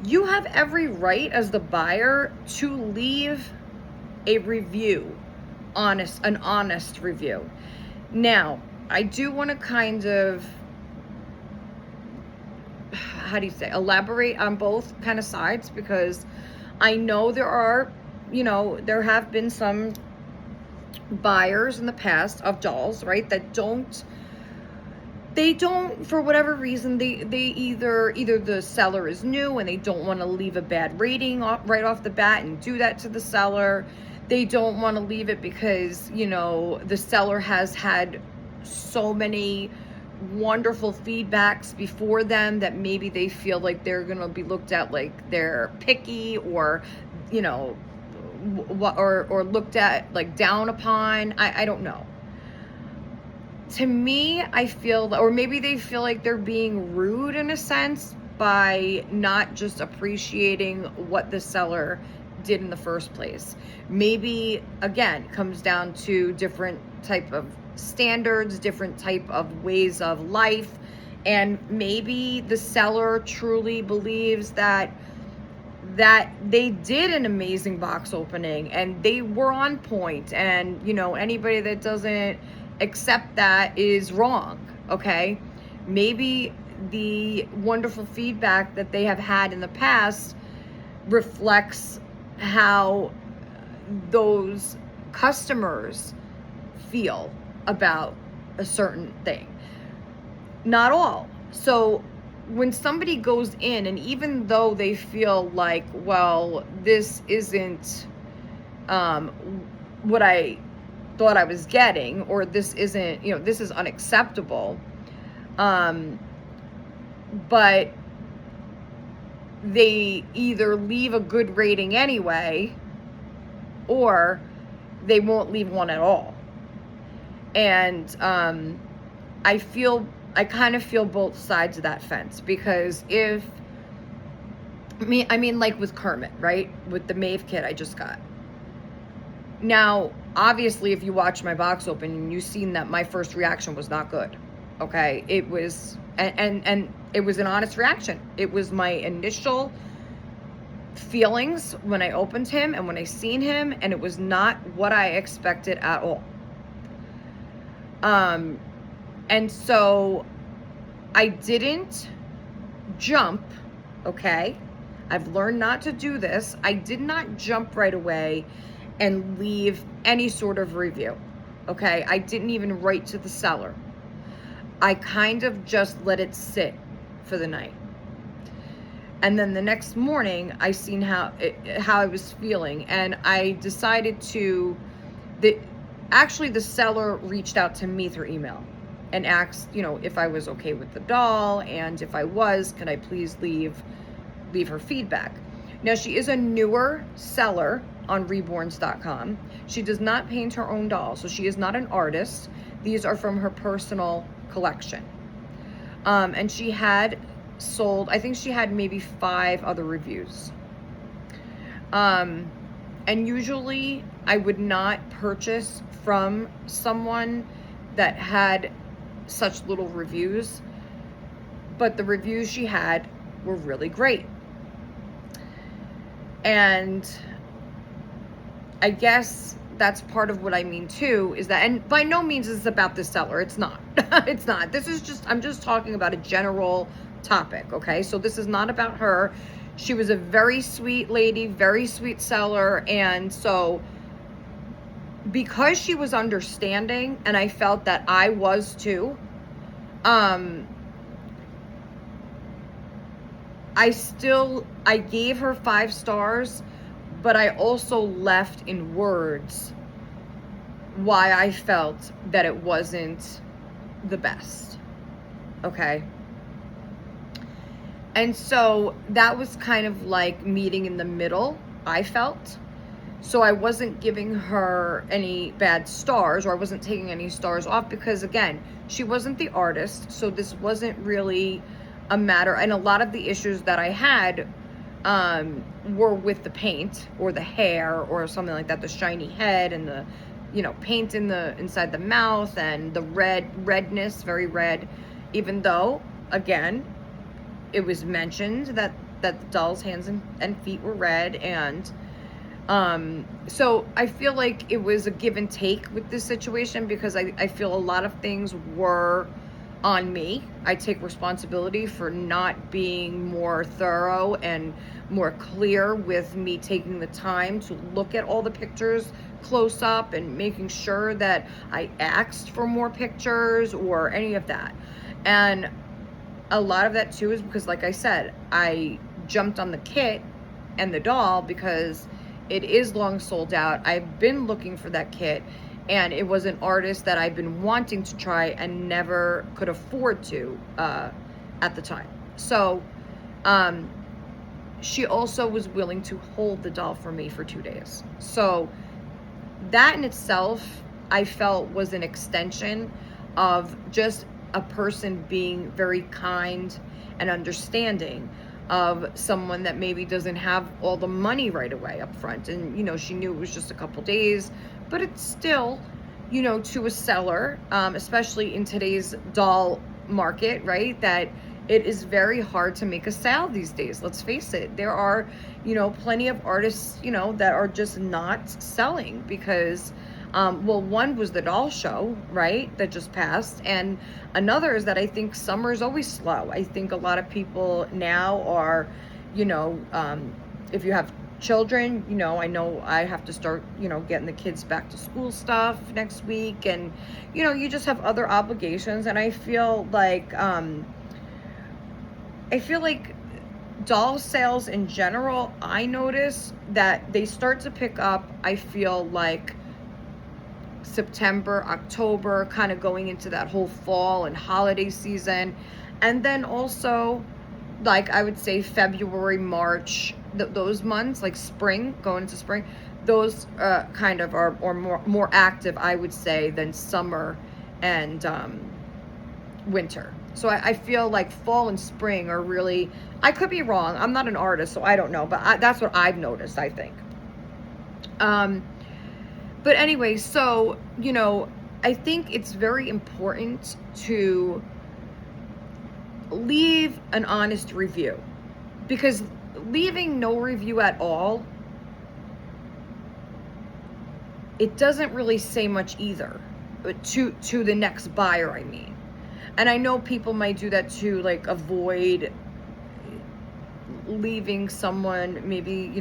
you have every right as the buyer to leave a review, an honest review. Now, I do want to kind of, elaborate on both kind of sides, because I know there have been some buyers in the past of dolls, right, that don't, for whatever reason, they either the seller is new and they don't want to leave a bad rating right off the bat and do that to the seller. They don't want to leave it because, the seller has had so many wonderful feedbacks before them that maybe they feel like they're going to be looked at like they're picky, or, or looked at like down upon. I don't know. To me, I feel, or maybe they feel like they're being rude in a sense by not just appreciating what the seller did in the first place. Maybe, again, comes down to different type of standards, different type of ways of life, and maybe the seller truly believes that that they did an amazing box opening and they were on point, and you know, anybody that doesn't accept that is wrong. Okay, maybe the wonderful feedback that they have had in the past reflects how those customers feel about a certain thing. Not all. So when somebody goes in, and even though they feel like, well, this isn't what I thought I was getting, or this isn't, you know, this is unacceptable, but they either leave a good rating anyway, or they won't leave one at all. And I kind of feel both sides of that fence, because if I mean like with Kermit, right? With the Maeve kit I just got. Now, obviously, if you watch my box open, you've seen that my first reaction was not good. Okay, it was, and it was an honest reaction. It was my initial feelings when I opened him and when I seen him, and it was not what I expected at all. And so I didn't jump, okay? I've learned not to do this. I did not jump right away and leave any sort of review, okay? I didn't even write to the seller. I kind of just let it sit for the night. And then the next morning, I seen how I was feeling, and I decided to, actually the seller reached out to me through email and asked, you know, if I was okay with the doll, and if I was, could I please leave her feedback. Now, she is a newer seller on reborns.com. She does not paint her own dolls, so she is not an artist. These are from her personal collection. And she had sold, I think she had maybe 5 other reviews. And usually I would not purchase from someone that had such little reviews, but the reviews she had were really great. And I guess that's part of what I mean too, is that, and by no means is this about the seller. It's not. It's not. This is just, I'm just talking about a general topic, okay? So this is not about her. She was a very sweet lady, very sweet seller, and so because she was understanding, and I felt that I was too, I gave her 5 stars, but I also left in words why I felt that it wasn't the best, okay? And so that was kind of like meeting in the middle, I felt. So I wasn't giving her any bad stars, or I wasn't taking any stars off, because again, she wasn't the artist, so this wasn't really a matter. And a lot of the issues that I had were with the paint or the hair or something like that, the shiny head and the, you know, paint inside the mouth, and the redness, very red, even though, again, it was mentioned that the doll's hands and feet were red. And so I feel like it was a give and take with this situation, because I feel a lot of things were on me. I take responsibility for not being more thorough and more clear with me taking the time to look at all the pictures close up and making sure that I asked for more pictures or any of that. And a lot of that too is because, like I said, I jumped on the kit and the doll because it is long sold out. I've been looking for that kit, and it was an artist that I've been wanting to try and never could afford to at the time. So she also was willing to hold the doll for me for 2 days. So that in itself, I felt, was an extension of just a person being very kind and understanding of someone that maybe doesn't have all the money right away up front. And, you know, she knew it was just a couple days, but it's still, you know, to a seller, especially in today's doll market, right, that it is very hard to make a sale these days. Let's face it. There are, plenty of artists, that are just not selling because, well, one was the doll show, right? That just passed. And another is that I think summer is always slow. I think a lot of people now are, if you have children, I know I have to start, getting the kids back to school stuff next week. And, you just have other obligations. And I feel like, doll sales in general, I notice that they start to pick up, I feel like September, October, kind of going into that whole fall and holiday season. And then also, like, I would say February, March, those months, like spring, going into spring, those kind of are or more active, I would say, than summer and winter. So I feel like fall and spring are really, I could be wrong. I'm not an artist, so I don't know, but that's what I've noticed, I think. But anyway, so, I think it's very important to leave an honest review, because leaving no review at all, it doesn't really say much either, to the next buyer, I mean. And I know people might do that to, like, avoid leaving someone maybe,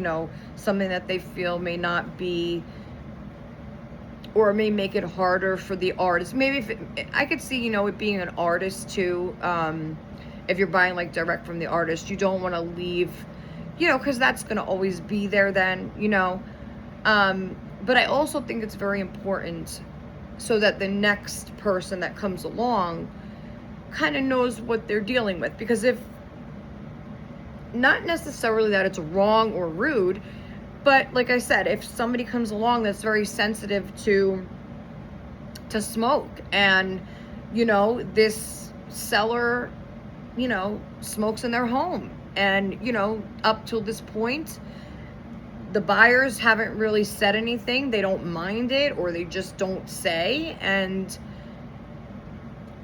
something that they feel may not be, or may make it harder for the artist. Maybe I could see, it being an artist too. If you're buying like direct from the artist, you don't want to leave, because that's going to always be there then, but I also think it's very important so that the next person that comes along kind of knows what they're dealing with. Because if, not necessarily that it's wrong or rude, but like I said, if somebody comes along that's very sensitive to smoke, and, this seller, smokes in their home, and, up till this point, the buyers haven't really said anything. They don't mind it, or they just don't say. And,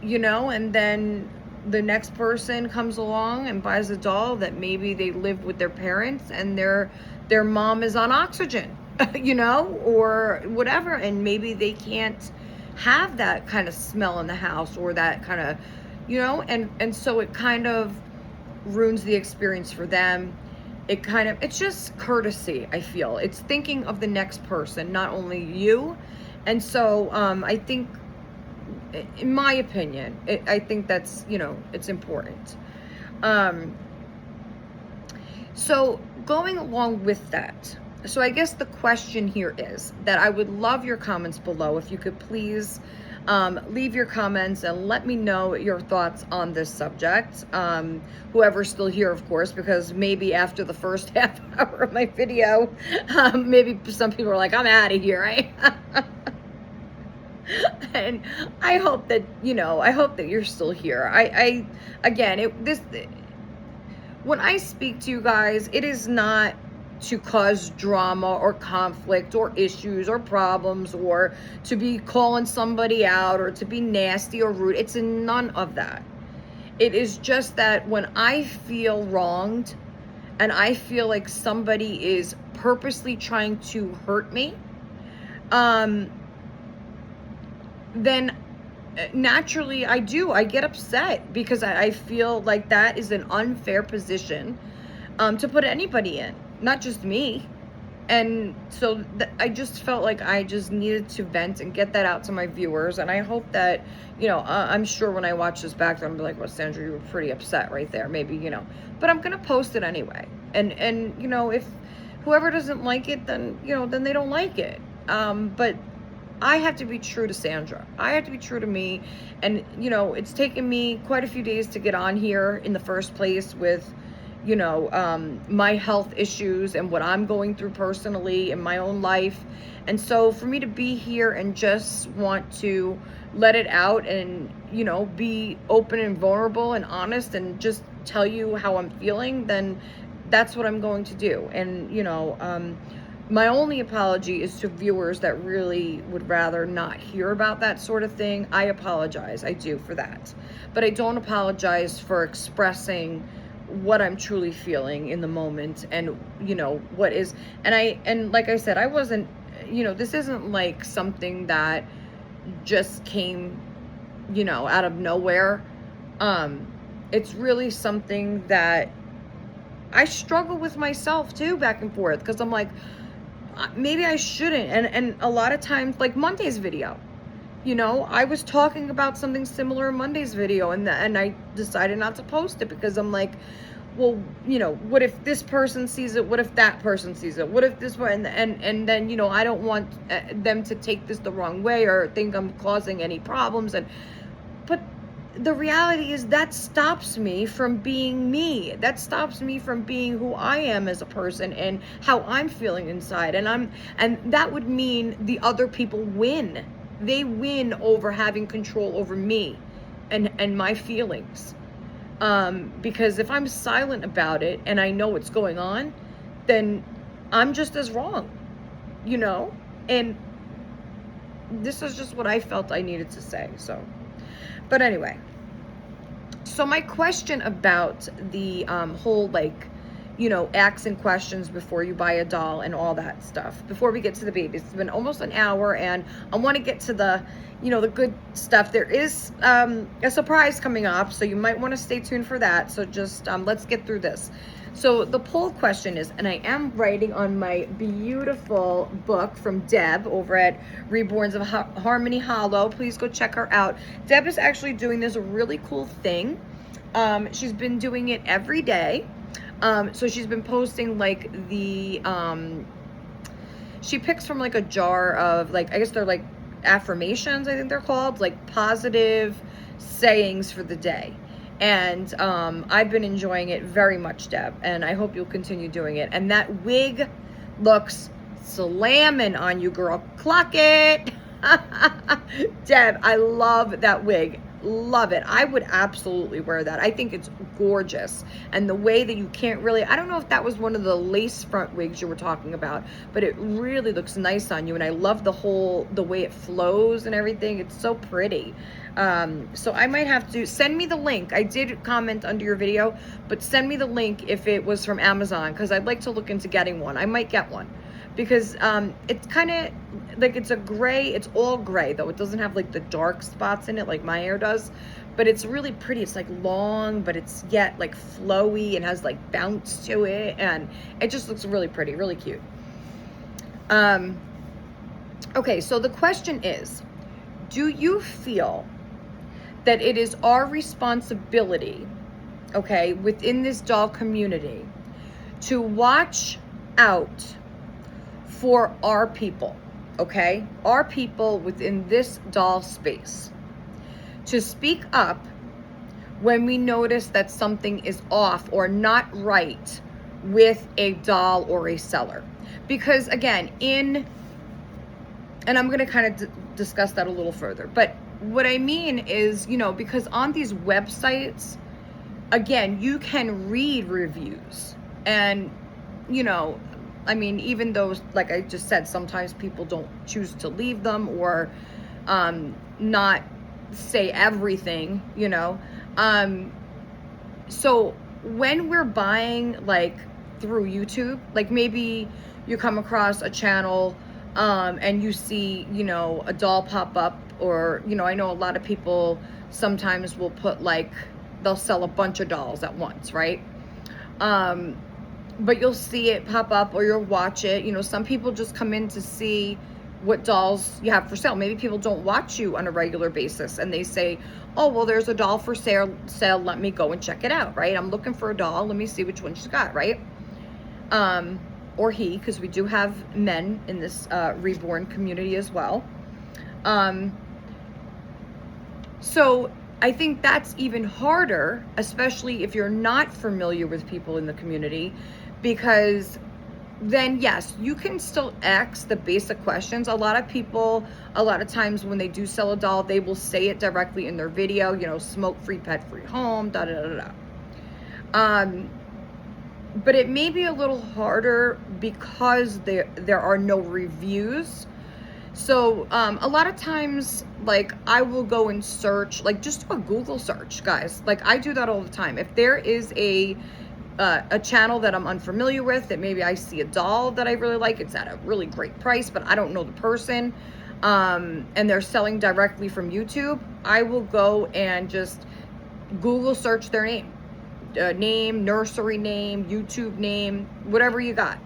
and then the next person comes along and buys a doll that maybe they live with their parents, and their mom is on oxygen, or whatever, and maybe they can't have that kind of smell in the house, or that kind of, and so it kind of ruins the experience for them. It's just courtesy, I feel. It's thinking of the next person, not only you. And so I think, in my opinion, I think that's, it's important. So going along with that, so I guess the question here is that I would love your comments below. If you could please leave your comments and let me know your thoughts on this subject. Whoever's still here, of course, because maybe after the first half hour of my video, maybe some people are like, I'm out of here, right? And I hope that, I hope that you're still here. When I speak to you guys, it is not to cause drama or conflict or issues or problems, or to be calling somebody out, or to be nasty or rude. It's none of that. It is just that when I feel wronged, and I feel like somebody is purposely trying to hurt me, then naturally I get upset, because I feel like that is an unfair position to put anybody in, not just me. And so I just felt like I just needed to vent and get that out to my viewers. And I hope that, I'm sure when I watch this back, I'm gonna be like, well, Sandra, you were pretty upset right there, maybe, but I'm gonna post it anyway. And if whoever doesn't like it, then, then they don't like it. But I have to be true to Sandra. I have to be true to me. And, it's taken me quite a few days to get on here in the first place with, my health issues and what I'm going through personally in my own life. And so for me to be here and just want to let it out and, be open and vulnerable and honest and just tell you how I'm feeling, then that's what I'm going to do. And, my only apology is to viewers that really would rather not hear about that sort of thing. I apologize, I do, for that. But I don't apologize for expressing what I'm truly feeling in the moment, and you know what is, and like I said, I wasn't, you know, this isn't like something that just came, you know, out of nowhere. It's really something that I struggle with myself too, back and forth, because I'm like, maybe I shouldn't. And a lot of times, like Monday's video, you know, I was talking about something similar in Monday's video, and I decided not to post it because I'm like, well, you know, what if this person sees it? What if that person sees it? What if this one? And then, you know, I don't want them to take this the wrong way or think I'm causing any problems. But the reality is that stops me from being me. That stops me from being who I am as a person and how I'm feeling inside. And that would mean the other people win. They win over having control over me and my feelings. Because if I'm silent about it and I know what's going on, then I'm just as wrong, you know? And this is just what I felt I needed to say. So, but anyway, so my question about the whole, like, you know, asking questions before you buy a doll and all that stuff, before we get to the babies. It's been almost an hour and I want to get to the, you know, the good stuff. There is a surprise coming up, so you might want to stay tuned for that. So just let's get through this. So the poll question is, and I am writing on my beautiful book from Deb over at Reborn of Harmony Hollow. Please go check her out. Deb is actually doing this really cool thing. She's been doing it every day. So she's been posting like the, she picks from like a jar of, like, I guess they're like affirmations, I think they're called, like positive sayings for the day. And I've been enjoying it very much, Deb, and I hope you'll continue doing it. And that wig looks slamming on you, girl. Clock it. Deb, I love that wig. Love it. I would absolutely wear that. I think it's gorgeous. And the way that you can't really, I don't know if that was one of the lace front wigs you were talking about, but it really looks nice on you. And I love the way it flows and everything. It's so pretty. So I might have to send me the link. I did comment under your video, but send me the link if it was from Amazon, because I'd like to look into getting one. I might get one because it's kind of like, it's a gray, it's all gray though. It doesn't have like the dark spots in it like my hair does, but it's really pretty. It's like long, but it's yet like flowy and has like bounce to it, and it just looks really pretty, really cute. Okay, so the question is, do you feel that it is our responsibility, okay, within this doll community to watch out for our people, okay? Our people within this doll space, to speak up when we notice that something is off or not right with a doll or a seller. Because again, and I'm going to kind of discuss that a little further, but what I mean is, you know, because on these websites, again, you can read reviews, and, you know, I mean, even though, like I just said, sometimes people don't choose to leave them or not say everything, you know. So when we're buying, like, through YouTube, like maybe you come across a channel and you see, you know, a doll pop up, or, you know, I know a lot of people sometimes will put, like, they'll sell a bunch of dolls at once, right? But you'll see it pop up or you'll watch it. You know, some people just come in to see what dolls you have for sale. Maybe people don't watch you on a regular basis and they say, oh, well, there's a doll for sale, let me go and check it out, right? I'm looking for a doll, let me see which one she's got, right? Or he, because we do have men in this Reborn community as well. So I think that's even harder, especially if you're not familiar with people in the community, because then yes, you can still ask the basic questions. A lot of people, a lot of times when they do sell a doll, they will say it directly in their video, you know, smoke free, pet free home, da da da da. but it may be a little harder because there are no reviews. So a lot of times, like, I will go and search, like, just do a Google search, guys. Like, I do that all the time. If there is a channel that I'm unfamiliar with, that maybe I see a doll that I really like, it's at a really great price, but I don't know the person, and they're selling directly from YouTube, I will go and just Google search their name. Name, nursery name, YouTube name, whatever you got.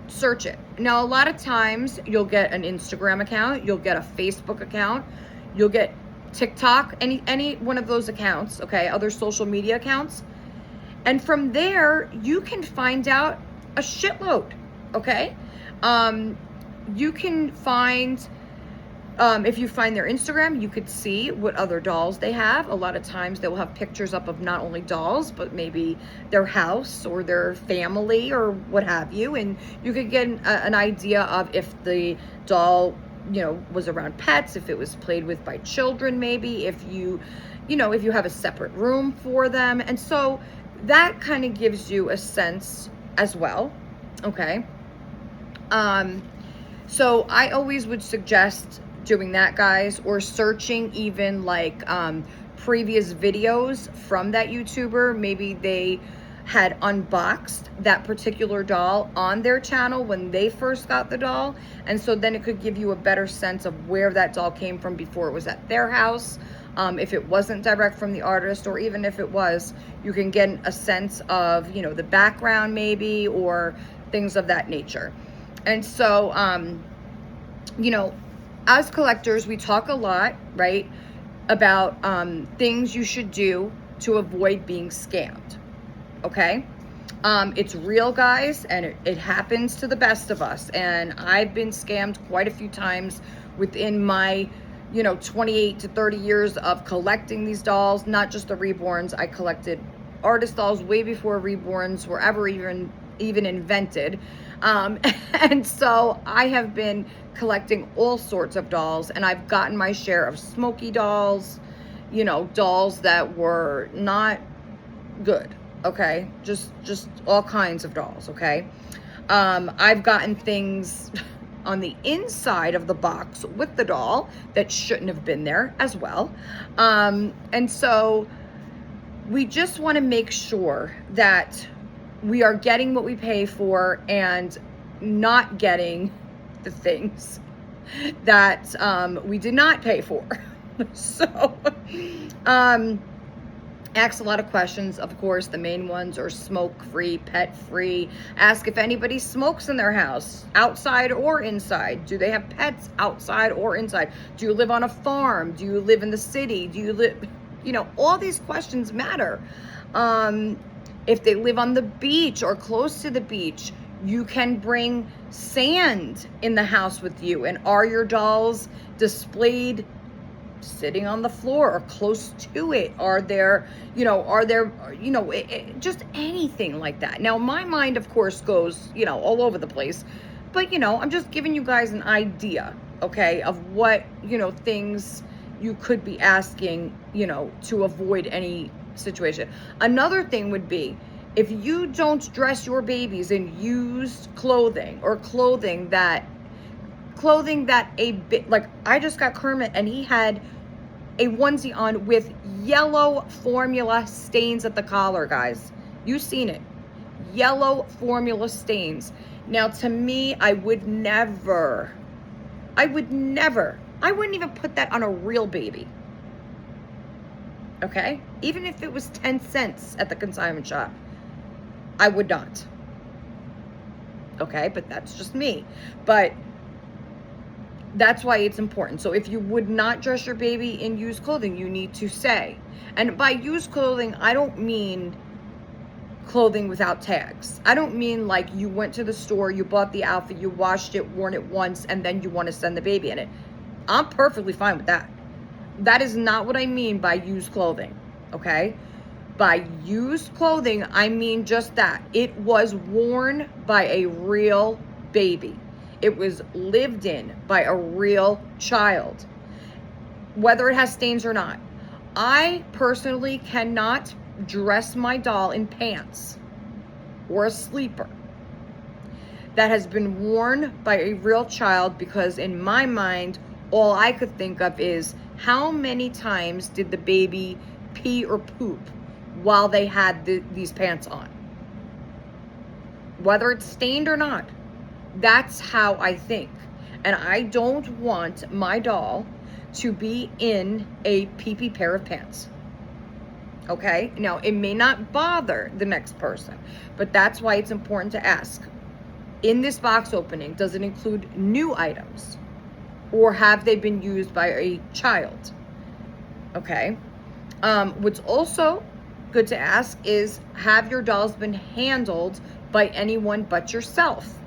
Search it. Now, a lot of times you'll get an Instagram account, you'll get a Facebook account, you'll get TikTok, any one of those accounts, okay, other social media accounts. And from there, you can find out a shitload, okay? You can find, if you find their Instagram, you could see what other dolls they have. A lot of times they will have pictures up of not only dolls, but maybe their house or their family or what have you. And you could get an idea of if the doll, you know, was around pets, if it was played with by children, maybe, if you know, if you have a separate room for them. And so that kind of gives you a sense as well, okay? So I always would suggest doing that, guys, or searching even like previous videos from that YouTuber. Maybe they had unboxed that particular doll on their channel when they first got the doll, and so then it could give you a better sense of where that doll came from before it was at their house. If it wasn't direct from the artist, or even if it was, you can get a sense of, you know, the background maybe, or things of that nature. And so, you know, as collectors, we talk a lot, right, about things you should do to avoid being scammed, okay? It's real, guys, and it happens to the best of us. And I've been scammed quite a few times within my, you know, 28 to 30 years of collecting these dolls, not just the Reborns. I collected artist dolls way before Reborns were ever even invented. And so I have been collecting all sorts of dolls, and I've gotten my share of smoky dolls, you know, dolls that were not good, okay? Just all kinds of dolls, okay? I've gotten things on the inside of the box with the doll that shouldn't have been there as well. And so we just want to make sure that we are getting what we pay for and not getting the things that we did not pay for. So ask a lot of questions. Of course, the main ones are smoke-free, pet-free. Ask if anybody smokes in their house, outside or inside. Do they have pets outside or inside? Do you live on a farm? Do you live in the city? Do you live, you know, all these questions matter. If they live on the beach or close to the beach, you can bring sand in the house with you. And are your dolls displayed sitting on the floor or close to it? Are there, just anything like that. Now, my mind, of course, goes, all over the place, but, I'm just giving you guys an idea, okay, of what, things you could be asking, to avoid any situation. Another thing would be, if you don't dress your babies in used clothing or clothing that like I just got Kermit and he had a onesie on with yellow formula stains at the collar, guys. You've seen it. Yellow formula stains. Now, to me, I wouldn't even put that on a real baby. Okay? Even if it was 10 cents at the consignment shop, I would not. Okay? But that's just me. But that's why it's important. So if you would not dress your baby in used clothing, you need to say. And by used clothing, I don't mean clothing without tags. I don't mean like you went to the store, you bought the outfit, you washed it, worn it once, and then you want to send the baby in it. I'm perfectly fine with that. That is not what I mean by used clothing, okay? By used clothing, I mean just that. It was worn by a real baby. It was lived in by a real child, whether it has stains or not. I personally cannot dress my doll in pants. or a sleeper that has been worn by a real child, because in my mind, all I could think of is how many times did the baby pee or poop while they had these pants on? Whether it's stained or not, that's how I think. And I don't want my doll to be in a pee-pee pair of pants. Okay? Now, it may not bother the next person, but that's why it's important to ask. In this box opening, does it include new items? Or have they been used by a child? Okay? What's also good to ask is, have your dolls been handled by anyone but yourself?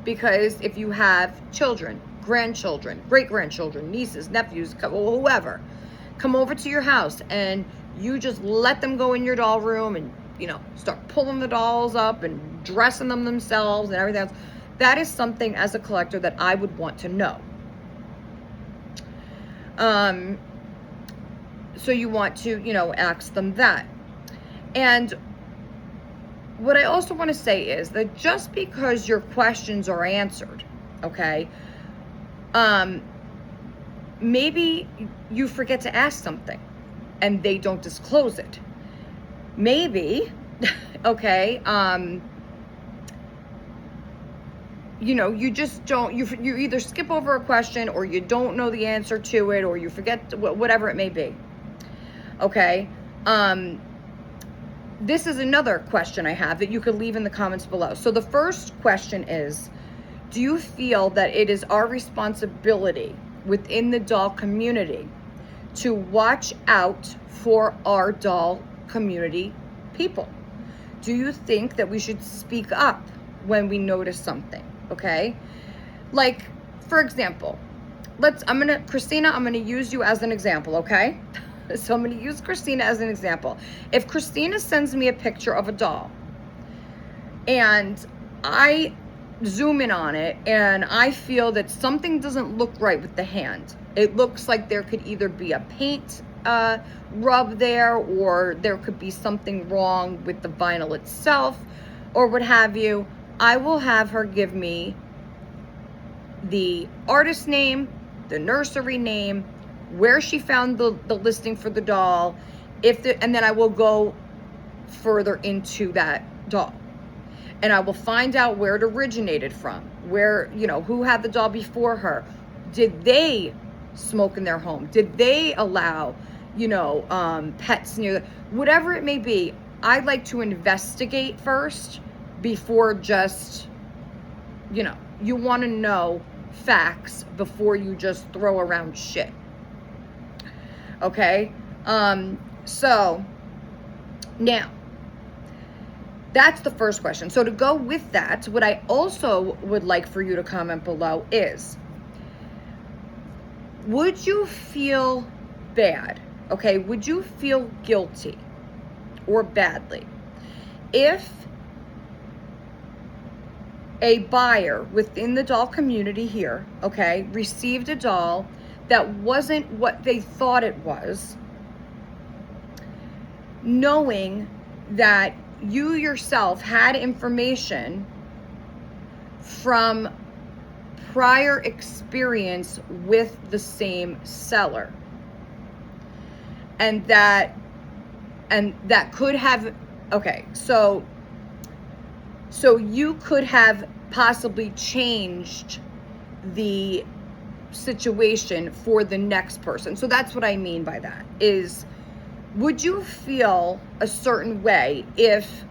Because if you have children, grandchildren, great-grandchildren, nieces, nephews, whoever, come over to your house and you just let them go in your doll room and, you know, start pulling the dolls up and dressing them themselves and everything else, that is something as a collector that I would want to know. So you want to, you know, ask them that. And what I also want to say is that just because your questions are answered, okay, maybe you forget to ask something and they don't disclose it. Maybe, okay, you know, you just don't, you either skip over a question, or you don't know the answer to it, or you forget, whatever it may be. Okay, this is another question I have that you could leave in the comments below. So the first question is, do you feel that it is our responsibility within the doll community to watch out for our doll community people? Do you think that we should speak up when we notice something? Okay, like, for example, Christina, I'm gonna use you as an example, okay? So I'm gonna use Christina as an example. If Christina sends me a picture of a doll and I zoom in on it and I feel that something doesn't look right with the hand, it looks like there could either be a paint rub there, or there could be something wrong with the vinyl itself, or what have you, I will have her give me the artist name, the nursery name, where she found the listing for the doll, and then I will go further into that doll. And I will find out where it originated from, where, you know, who had the doll before her. Did they smoke in their home? Did they allow, you know, pets near whatever it may be. I like to investigate first before just, you know, you want to know facts before you just throw around shit. Okay? So now, that's the first question. So to go with that, what I also would like for you to comment below is, would you feel bad? Okay, would you feel guilty or badly if a buyer within the doll community here, okay, received a doll that wasn't what they thought it was, knowing that you yourself had information from prior experience with the same seller, and that could have, okay, so you could have possibly changed the situation for the next person. So that's what I mean by that is, would you feel a certain way if,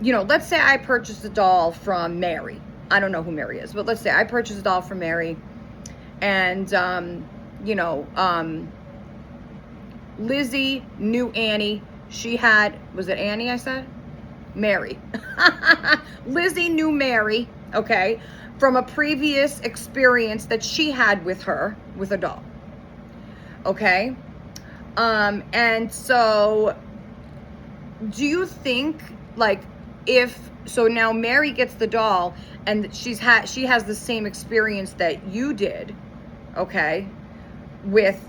you know, let's say I purchased a doll from Mary. I don't know who Mary is, but let's say I purchased a doll from Mary, and, you know, Lizzie knew Annie. She had, was it Annie I said? Mary. Lizzie knew Mary, okay, from a previous experience that she had with her, with a doll. Okay? And so, do you think, like, if, so now Mary gets the doll, and she has the same experience that you did, okay, with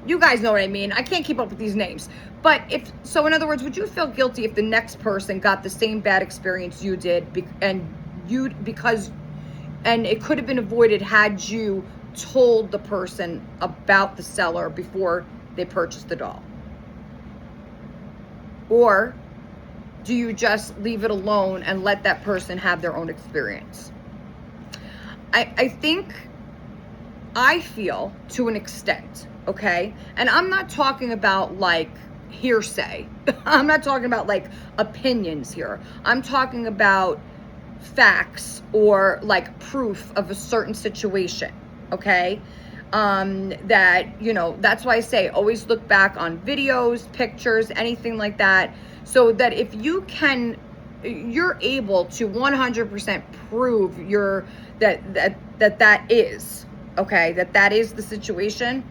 you guys know what I mean. I can't keep up with these names. But if so, in other words, would you feel guilty if the next person got the same bad experience you did, and it could have been avoided had you told the person about the seller before they purchased the doll? Or do you just leave it alone and let that person have their own experience? I feel to an extent, okay? And I'm not talking about like hearsay. I'm not talking about like opinions here. I'm talking about facts or like proof of a certain situation, okay? That, you know, that's why I say always look back on videos, pictures, anything like that, so that if you're able to 100% prove that is, okay, that is the situation,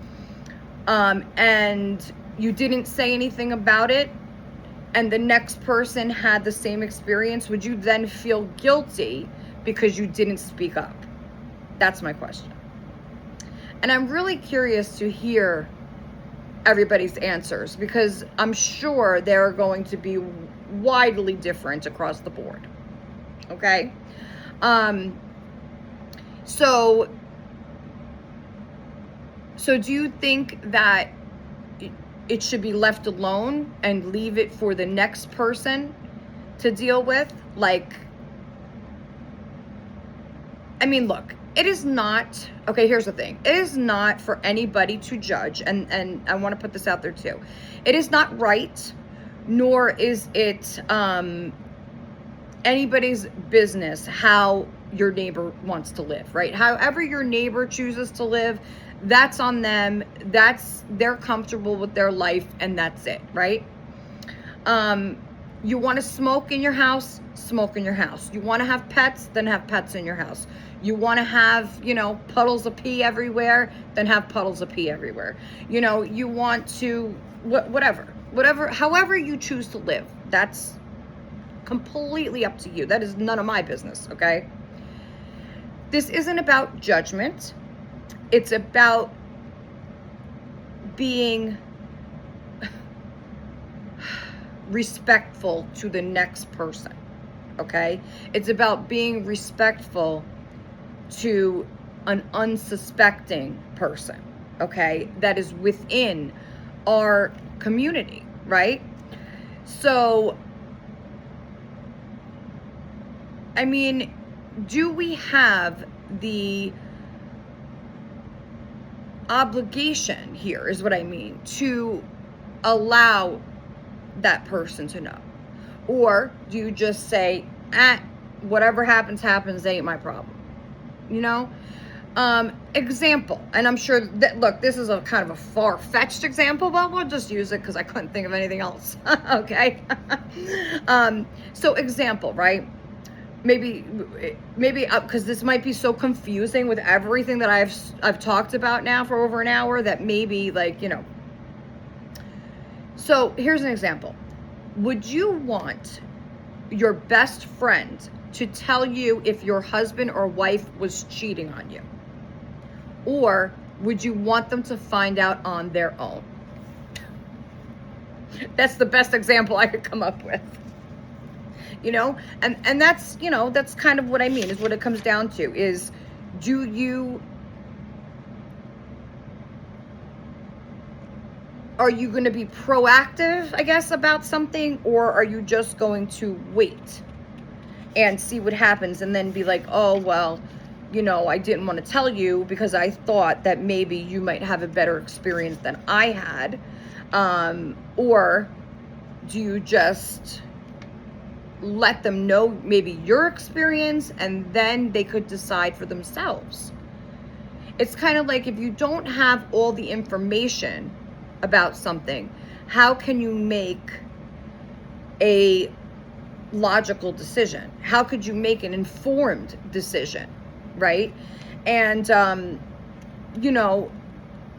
and you didn't say anything about it, and the next person had the same experience, would you then feel guilty because you didn't speak up? That's my question. And I'm really curious to hear everybody's answers, because I'm sure they're going to be widely different across the board. Okay? So do you think that it should be left alone and leave it for the next person to deal with? Like, I mean, look, it is not, okay, here's the thing. It is not for anybody to judge, and I want to put this out there too. It is not right, nor is it anybody's business how your neighbor wants to live, right? However your neighbor chooses to live, that's on them. They're comfortable with their life, and that's it, right? You want to smoke in your house, smoke in your house. You want to have pets, then have pets in your house. You want to have, you know, puddles of pee everywhere, then have puddles of pee everywhere. You know, you want to, whatever, however you choose to live, that's completely up to you. That is none of my business, okay? This isn't about judgment. It's about being respectful to the next person, okay? It's about being respectful to an unsuspecting person, okay, that is within our community, right? So, I mean, do we have the obligation here, is what I mean, to allow that person to know? Or do you just say, whatever happens, ain't my problem? You know? Example, and I'm sure that, look, this is a kind of a far-fetched example, but we'll just use it because I couldn't think of anything else. Okay? So example, right? Maybe because this might be so confusing with everything that I've talked about now for over an hour, that maybe, like, you know. So here's an example. Would you want your best friend to tell you if your husband or wife was cheating on you? Or would you want them to find out on their own? That's the best example I could come up with. You know, and that's, you know, that's kind of what I mean, is what it comes down to, is are you going to be proactive, I guess, about something, or are you just going to wait and see what happens and then be like, oh, well, you know, I didn't want to tell you because I thought that maybe you might have a better experience than I had? Or do you just let them know maybe your experience, and then they could decide for themselves? It's kind of like, if you don't have all the information about something, how can you make a logical decision? How could you make an informed decision, right? And you know,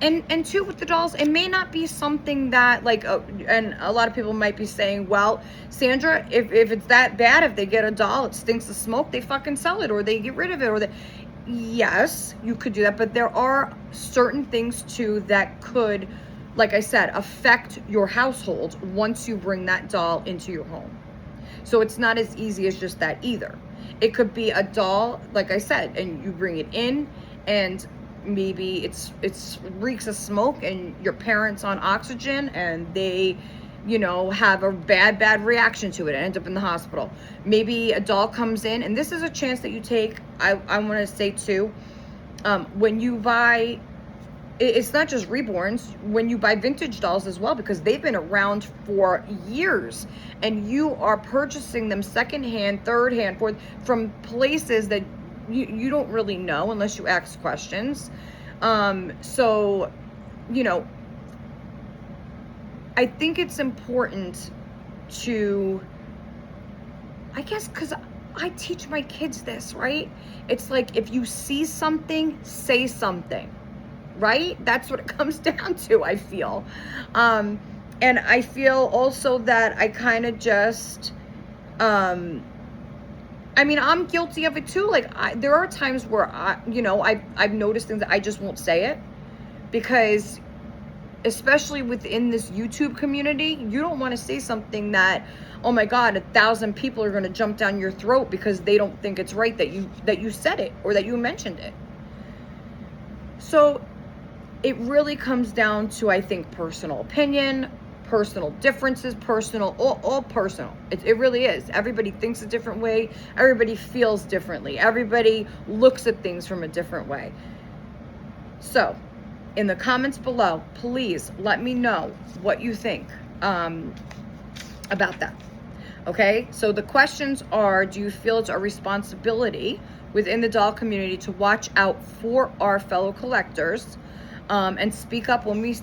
and two, with the dolls, it may not be something that, like, and a lot of people might be saying, well, Sandra, if it's that bad, if they get a doll, it stinks of smoke, they fucking sell it, or they get rid of it, or they, yes, you could do that, but there are certain things too that could like I said, affect your household once you bring that doll into your home. So it's not as easy as just that either. It could be a doll, like I said, and you bring it in and maybe it's reeks of smoke and your parents on oxygen and they, you know, have a bad reaction to it and end up in the hospital. Maybe a doll comes in, and this is a chance that you take. I want to say too, when you buy, it's not just reborns, when you buy vintage dolls as well, because they've been around for years and you are purchasing them secondhand, third hand, fourth, from places that you don't really know unless you ask questions. So, you know, I think it's important to, I guess, because I teach my kids this, right? It's like, if you see something, say something, right? That's what it comes down to, I feel. And I feel also that I kind of just, I mean, I'm guilty of it too. Like, there are times where I've noticed things that I just won't say it, because especially within this YouTube community, you don't want to say something that, oh my God, 1,000 people are going to jump down your throat because they don't think it's right that you said it or that you mentioned it. So it really comes down to, I think, personal opinion, personal differences, all personal. It really is. Everybody thinks a different way. Everybody feels differently. Everybody looks at things from a different way. So in the comments below, please let me know what you think about that. Okay, so the questions are, do you feel it's our responsibility within the doll community to watch out for our fellow collectors, and speak up when we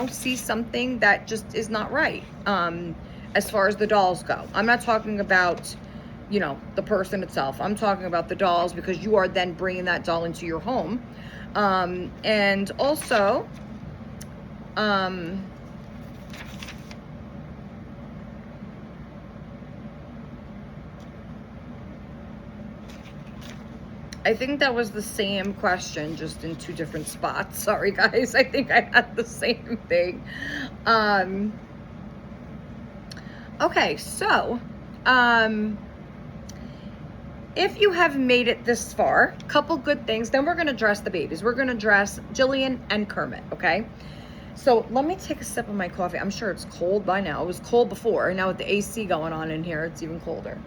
see something that just is not right, as far as the dolls go? I'm not talking about, the person itself. I'm talking about the dolls, because you are then bringing that doll into your home. And also, I think that was the same question, just in two different spots. Sorry, guys. I think I had the same thing. Okay, so, if you have made it this far, couple good things. Then we're going to dress the babies. We're going to dress Jillian and Kermit, okay? So let me take a sip of my coffee. I'm sure it's cold by now. It was cold before. Now with the AC going on in here, it's even colder.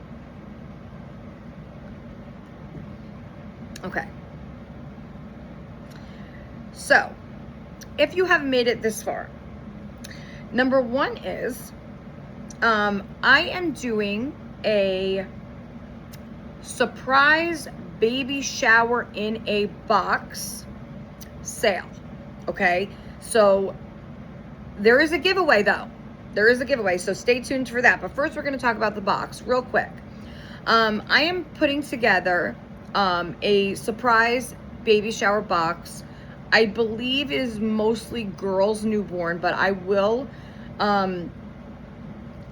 Okay. So, if you have made it this far, number one is, I am doing a surprise baby shower in a box sale. Okay. So there is a giveaway though. There is a giveaway. So stay tuned for that. But first we're going to talk about the box real quick. I am putting together a surprise baby shower box. I believe it is mostly girls newborn, but I will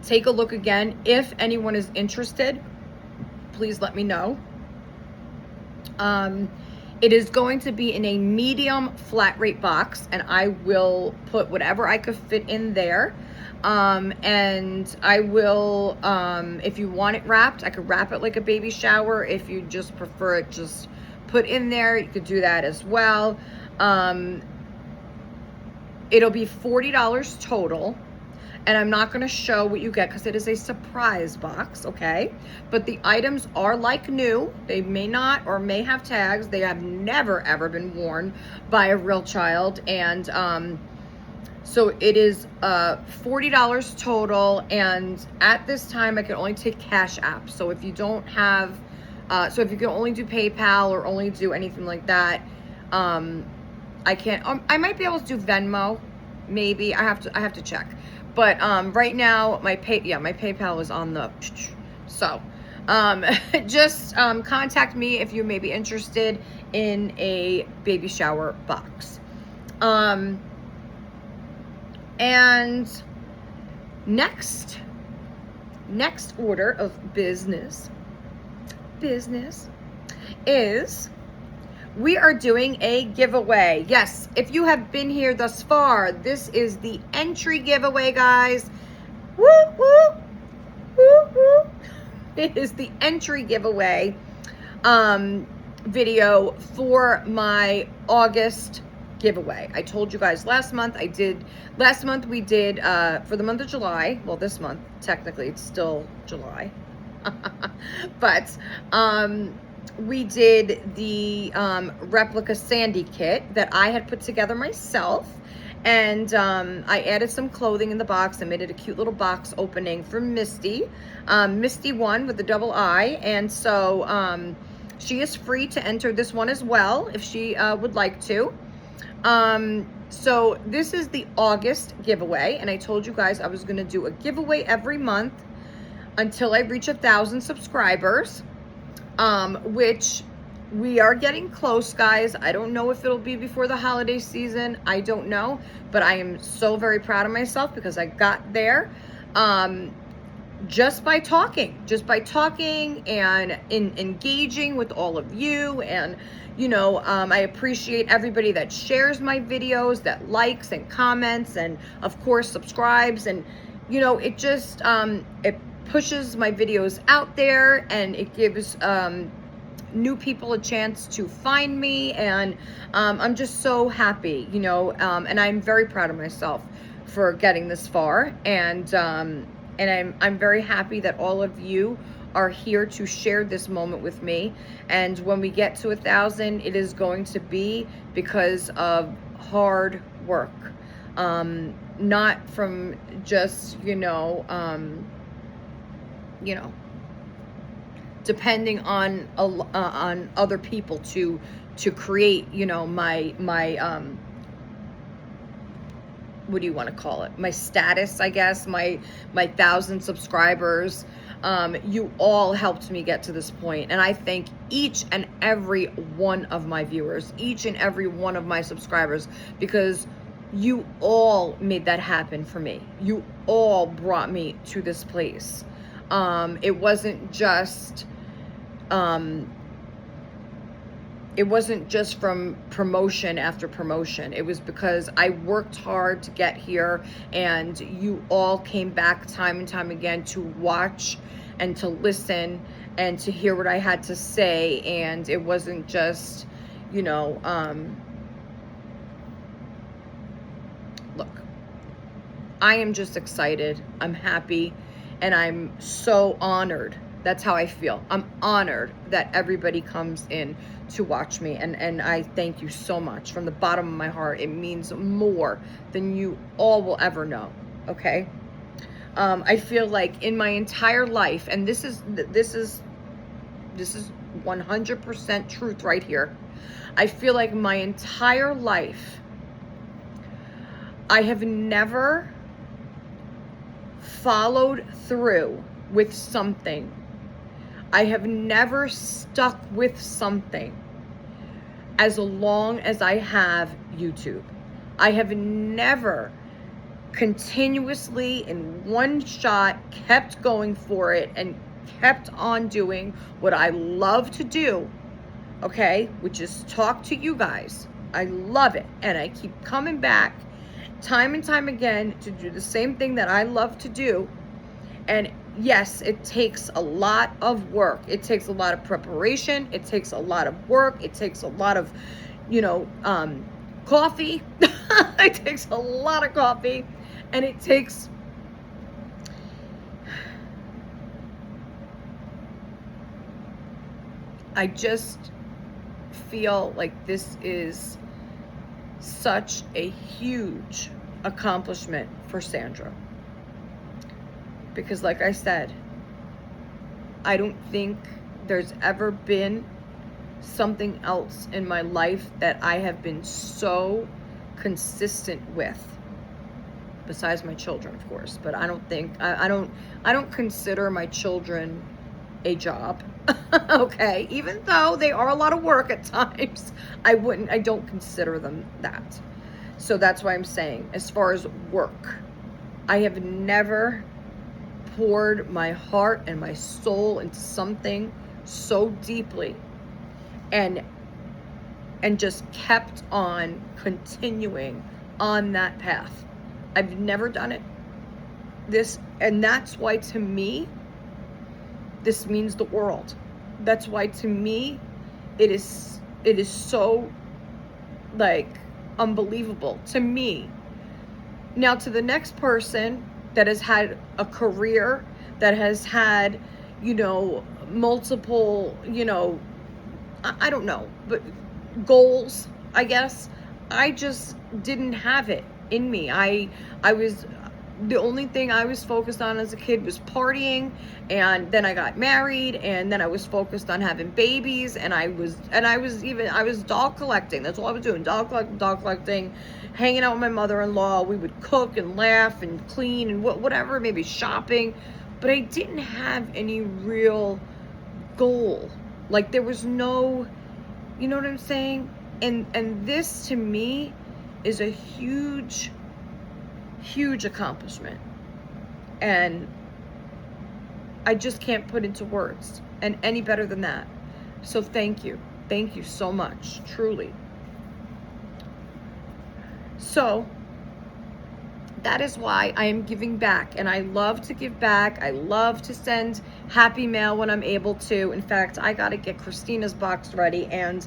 take a look again. If anyone is interested, please let me know. It is going to be in a medium flat rate box, and I will put whatever I could fit in there. And I will, if you want it wrapped, I could wrap it like a baby shower. If you just prefer it just put in there, you could do that as well. It'll be $40 total. And I'm not going to show what you get because it is a surprise box, okay? But the items are like new. They may not or may have tags. They have never, ever been worn by a real child. And so it is $40 total. And at this time, I can only take Cash App. So if you don't have, so if you can only do PayPal or only do anything like that, I can't. I might be able to do Venmo, maybe. I have to check. But right now, my PayPal is on the, so just contact me if you may be interested in a baby shower box. And next order of business is we are doing a giveaway. Yes, if you have been here thus far, this is the entry giveaway, guys. Woo, woo, woo, woo. It is the entry giveaway video for my August giveaway. I told you guys last month we did for the month of July. Well, this month, technically, it's still July. But we did the replica Sandy kit that I had put together myself. And I added some clothing in the box. I made it a cute little box opening for Misty. Misty won with the double I. And so she is free to enter this one as well if she would like to. So this is the August giveaway. And I told you guys I was going to do a giveaway every month until I reach 1,000 subscribers, which we are getting close, guys. I don't know if it'll be before the holiday season. I don't know, but I am so very proud of myself because I got there just by talking and engaging with all of you. And, you know, I appreciate everybody that shares my videos, that likes and comments, and of course subscribes. And, you know, it just, it pushes my videos out there, and it gives new people a chance to find me. And I'm just so happy, you know, and I'm very proud of myself for getting this far. And I'm very happy that all of you are here to share this moment with me. And when we get to 1,000, it is going to be because of hard work, not from just, you know, depending on other people to create, you know, my what do you want to call it? My status, I guess, my 1,000 subscribers. You all helped me get to this point, and I thank each and every one of my viewers, each and every one of my subscribers, because you all made that happen for me. You all brought me to this place. It wasn't just from promotion after promotion. It was because I worked hard to get here, and you all came back time and time again to watch and to listen and to hear what I had to say. And it wasn't just, you know, look, I am just excited. I'm happy. And I'm so honored. That's how I feel. I'm honored that everybody comes in to watch me. And I thank you so much from the bottom of my heart. It means more than you all will ever know. Okay? I feel like in my entire life, and this is 100% truth right here. I feel like my entire life, I have never followed through with something. I have never stuck with something as long as I have YouTube. I have never continuously in one shot kept going for it and kept on doing what I love to do, okay, which is talk to you guys. I love it, and I keep coming back time and time again to do the same thing that I love to do. And yes, it takes a lot of work. It takes a lot of preparation. It takes a lot of work. It takes a lot of, you know, coffee. It takes a lot of coffee, and it takes I just feel like this is such a huge accomplishment for Sandra, because like I said, I don't think there's ever been something else in my life that I have been so consistent with, besides my children, of course. But I don't think I don't consider my children a job. Okay, even though they are a lot of work at times, I don't consider them that. So that's why I'm saying, as far as work, I have never poured my heart and my soul into something so deeply and and just kept on continuing on that path. I've never done it. And that's why, to me, this means the world. That's why, to me, it is so, like, unbelievable to me. Now, to the next person that has had a career, that has had, multiple, I don't know, but goals, I guess. I just didn't have it in me. The only thing I was focused on as a kid was partying, and then I got married, and then I was focused on having babies, and I was doll collecting. That's all I was doing. Doll collecting, hanging out with my mother-in-law. We would cook and laugh and clean and whatever, maybe shopping, but I didn't have any real goal. Like, there was no, you know what I'm saying? And this, to me, is a huge accomplishment, and I just can't put into words and any better than that. So thank you so much, truly. So that is why I am giving back, and I love to give back. I love to send happy mail when I'm able to. In fact, I got to get Christina's box ready, and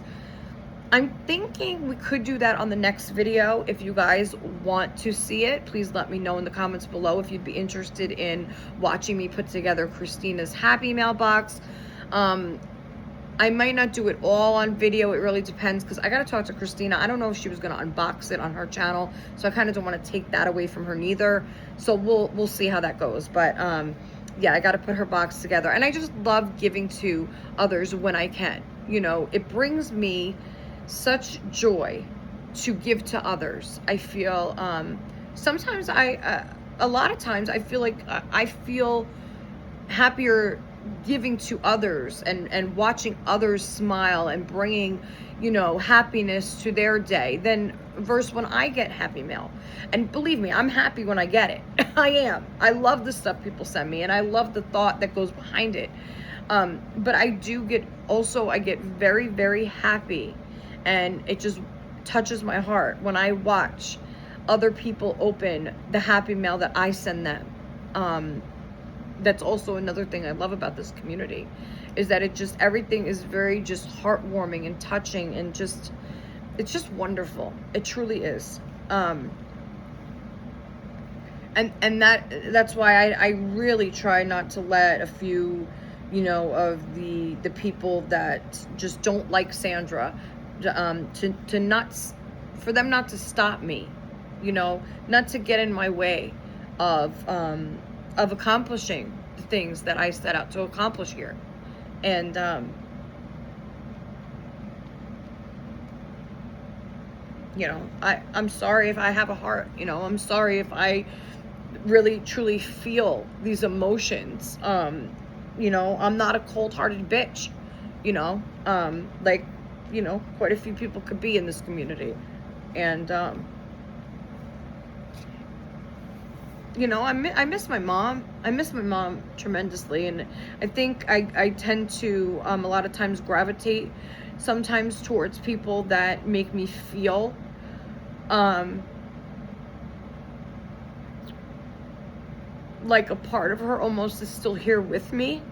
I'm thinking we could do that on the next video. If you guys want to see it, please let me know in the comments below if you'd be interested in watching me put together Christina's happy mail box. I might not do it all on video. It really depends, because I got to talk to Christina. I don't know if she was going to unbox it on her channel, so I kind of don't want to take that away from her neither. So we'll see how that goes. But yeah, I got to put her box together, and I just love giving to others when I can. It brings me such joy to give to others. I feel sometimes a lot of times I feel like I feel happier giving to others and watching others smile and bringing happiness to their day than versus when I get happy mail. And believe me, I'm happy when I get it. I am. I love the stuff people send me, and I love the thought that goes behind it. But I get very, very happy, and it just touches my heart when I watch other people open the happy mail that I send them. That's also another thing I love about this community, is that everything is very just heartwarming and touching, and it's just wonderful. It truly is. And that's why I really try not to let a few, of the people that just don't like Sandra, for them not to stop me, not to get in my way of accomplishing the things that I set out to accomplish here. And I'm sorry if I have a heart. I'm sorry if I really truly feel these emotions. I'm not a cold-hearted bitch, like quite a few people could be in this community. And I miss my mom. I miss my mom tremendously, and I think I tend to a lot of times gravitate sometimes towards people that make me feel like a part of her almost is still here with me.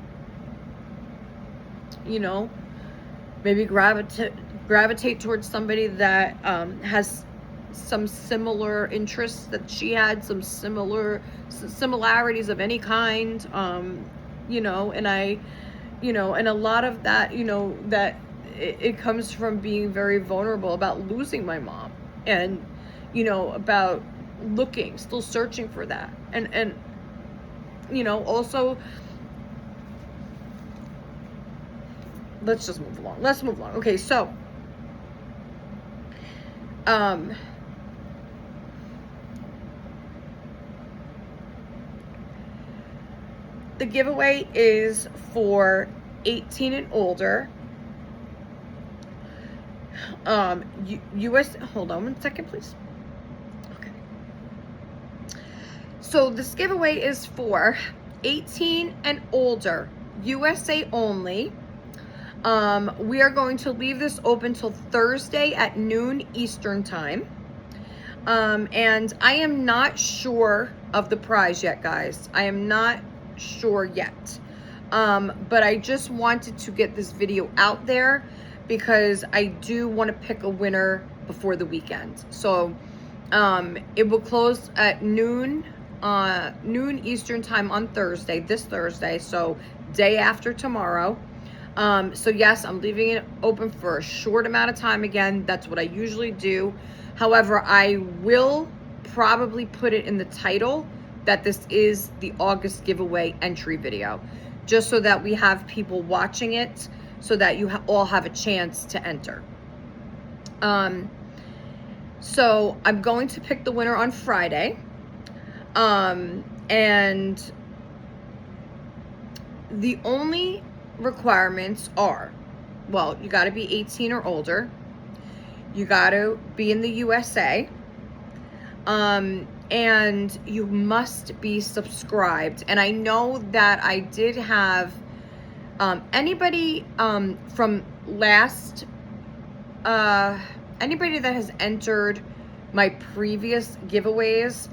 Maybe gravitate towards somebody that has some similar interests that she had, some similarities of any kind, and I, and a lot of that, that it comes from being very vulnerable about losing my mom, and, about still searching for that. And, also, let's just move along. Let's move along. Okay, so, the giveaway is for 18 and older. Hold on 1 second, please. Okay. So this giveaway is for 18 and older, USA only. We are going to leave this open till Thursday at noon Eastern time. And I am not sure of the prize yet, guys. I am not sure yet. But I just wanted to get this video out there because I do want to pick a winner before the weekend. So it will close at noon Eastern time on Thursday, this Thursday, so day after tomorrow. So yes, I'm leaving it open for a short amount of time again. That's what I usually do. However, I will probably put it in the title that this is the August giveaway entry video, just so that we have people watching it, so that you all have a chance to enter. So I'm going to pick the winner on Friday. And the only requirements are, well, you got to be 18 or older. You got to be in the USA. And you must be subscribed. And I know that I did have anybody from last, anybody that has entered my previous giveaways,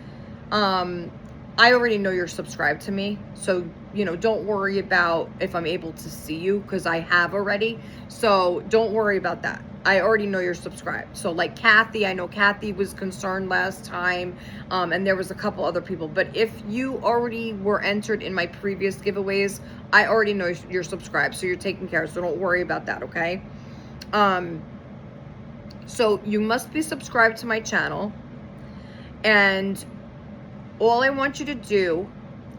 I already know you're subscribed to me. So, you know, don't worry about if I'm able to see you, because I have already. So don't worry about that. I already know you're subscribed. So like Kathy, I know Kathy was concerned last time, and there was a couple other people. But if you already were entered in my previous giveaways, I already know you're subscribed. So you're taken care of. So don't worry about that, okay? So you must be subscribed to my channel. And all I want you to do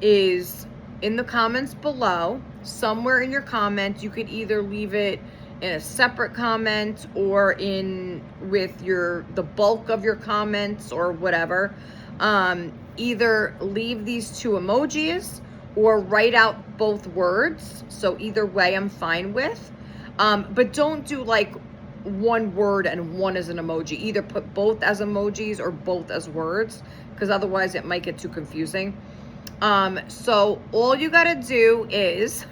is, in the comments below, somewhere in your comments, you could either leave it in a separate comment or in with the bulk of your comments or whatever. Either leave these two emojis or write out both words. So either way I'm fine with. But don't do like one word and one as an emoji. Either put both as emojis or both as words, because otherwise it might get too confusing. So all you gotta do is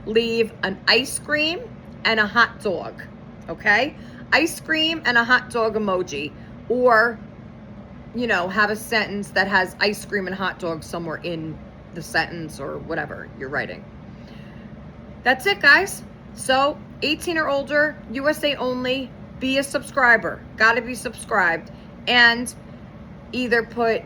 leave an ice cream and a hot dog, okay? Ice cream and a hot dog emoji, or, you know, have a sentence that has ice cream and hot dog somewhere in the sentence or whatever you're writing. That's it, guys. So 18 or older, USA only, be a subscriber. Gotta be subscribed. And either put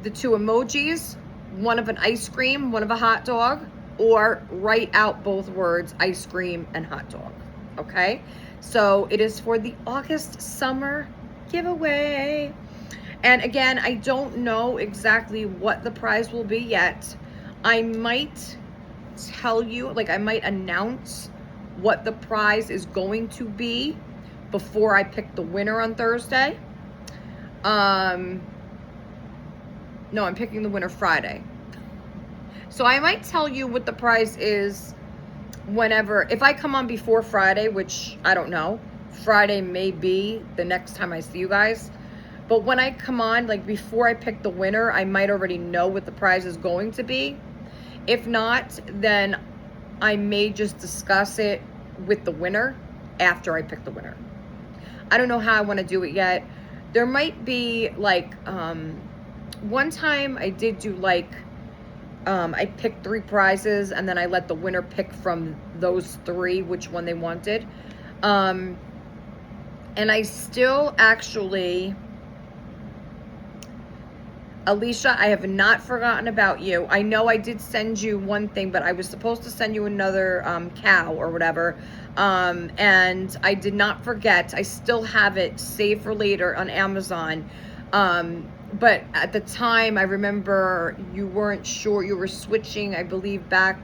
the two emojis, one of an ice cream, one of a hot dog, or write out both words, ice cream and hot dog, okay? So it is for the August summer giveaway. And again, I don't know exactly what the prize will be yet. I might tell you, like I might announce what the prize is going to be before I pick the winner on Thursday. No, I'm picking the winner Friday. So I might tell you what the prize is whenever, if I come on before Friday, which I don't know. Friday may be the next time I see you guys. But when I come on, like before I pick the winner, I might already know what the prize is going to be. If not, then I may just discuss it with the winner after I pick the winner. I don't know how I want to do it yet. There might be like, one time I did do like, I picked 3 prizes and then I let the winner pick from those 3 which one they wanted. And I still actually, Alicia, I have not forgotten about you. I know I did send you one thing, but I was supposed to send you another cow or whatever. And I did not forget. I still have it saved for later on Amazon. But at the time, I remember you weren't sure. You were switching, I believe, back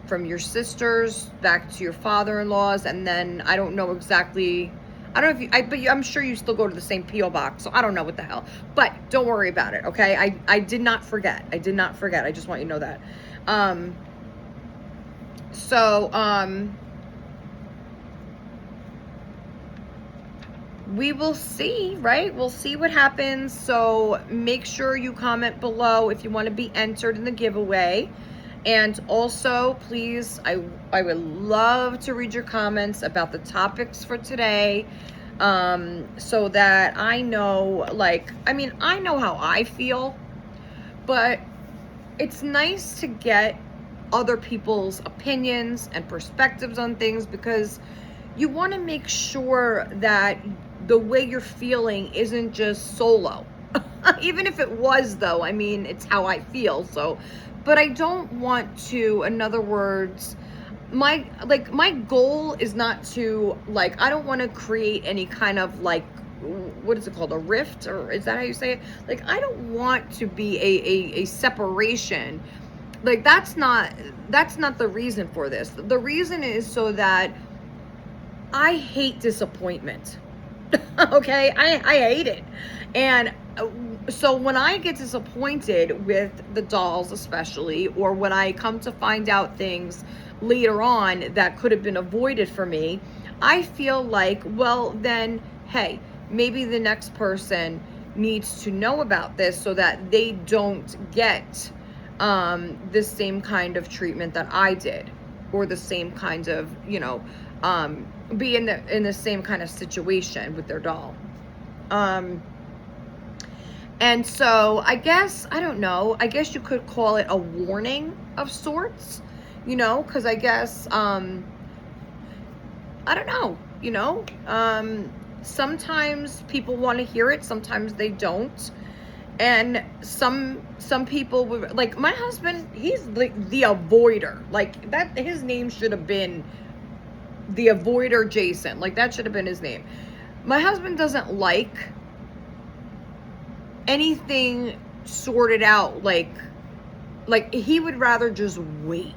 from your sisters back to your father-in-law's. And then I don't know exactly. I don't know if you, I'm sure you still go to the same P.O. box. So I don't know what the hell. But don't worry about it, okay? I did not forget. I did not forget. I just want you to know that. We will see, right? We'll see what happens. So make sure you comment below if you want to be entered in the giveaway. And also, please, I would love to read your comments about the topics for today, so that I know, like, I mean, I know how I feel, but it's nice to get other people's opinions and perspectives on things, because you want to make sure that the way you're feeling isn't just solo. Even if it was, though, I mean, it's how I feel. So, but I don't want to, in other words, my goal is not to, like, I don't want to create any kind of, like, what is it called, a rift, or is that how you say it? Like, I don't want to be a separation. Like, that's not the reason for this. The reason is so that I hate disappointment. Okay, I hate it. And so when I get disappointed with the dolls, especially, or when I come to find out things later on that could have been avoided for me, I feel like, well, then, hey, maybe the next person needs to know about this so that they don't get the same kind of treatment that I did, or the same kind of, be in the same kind of situation with their doll. And so I guess, I don't know, I guess you could call it a warning of sorts, because I guess, I don't know, sometimes people want to hear it, sometimes they don't. And some people would, like, my husband, he's like the avoider. Like, that, his name should have been the avoider Jason. Like, that should have been his name. My husband doesn't like anything sorted out, like he would rather just wait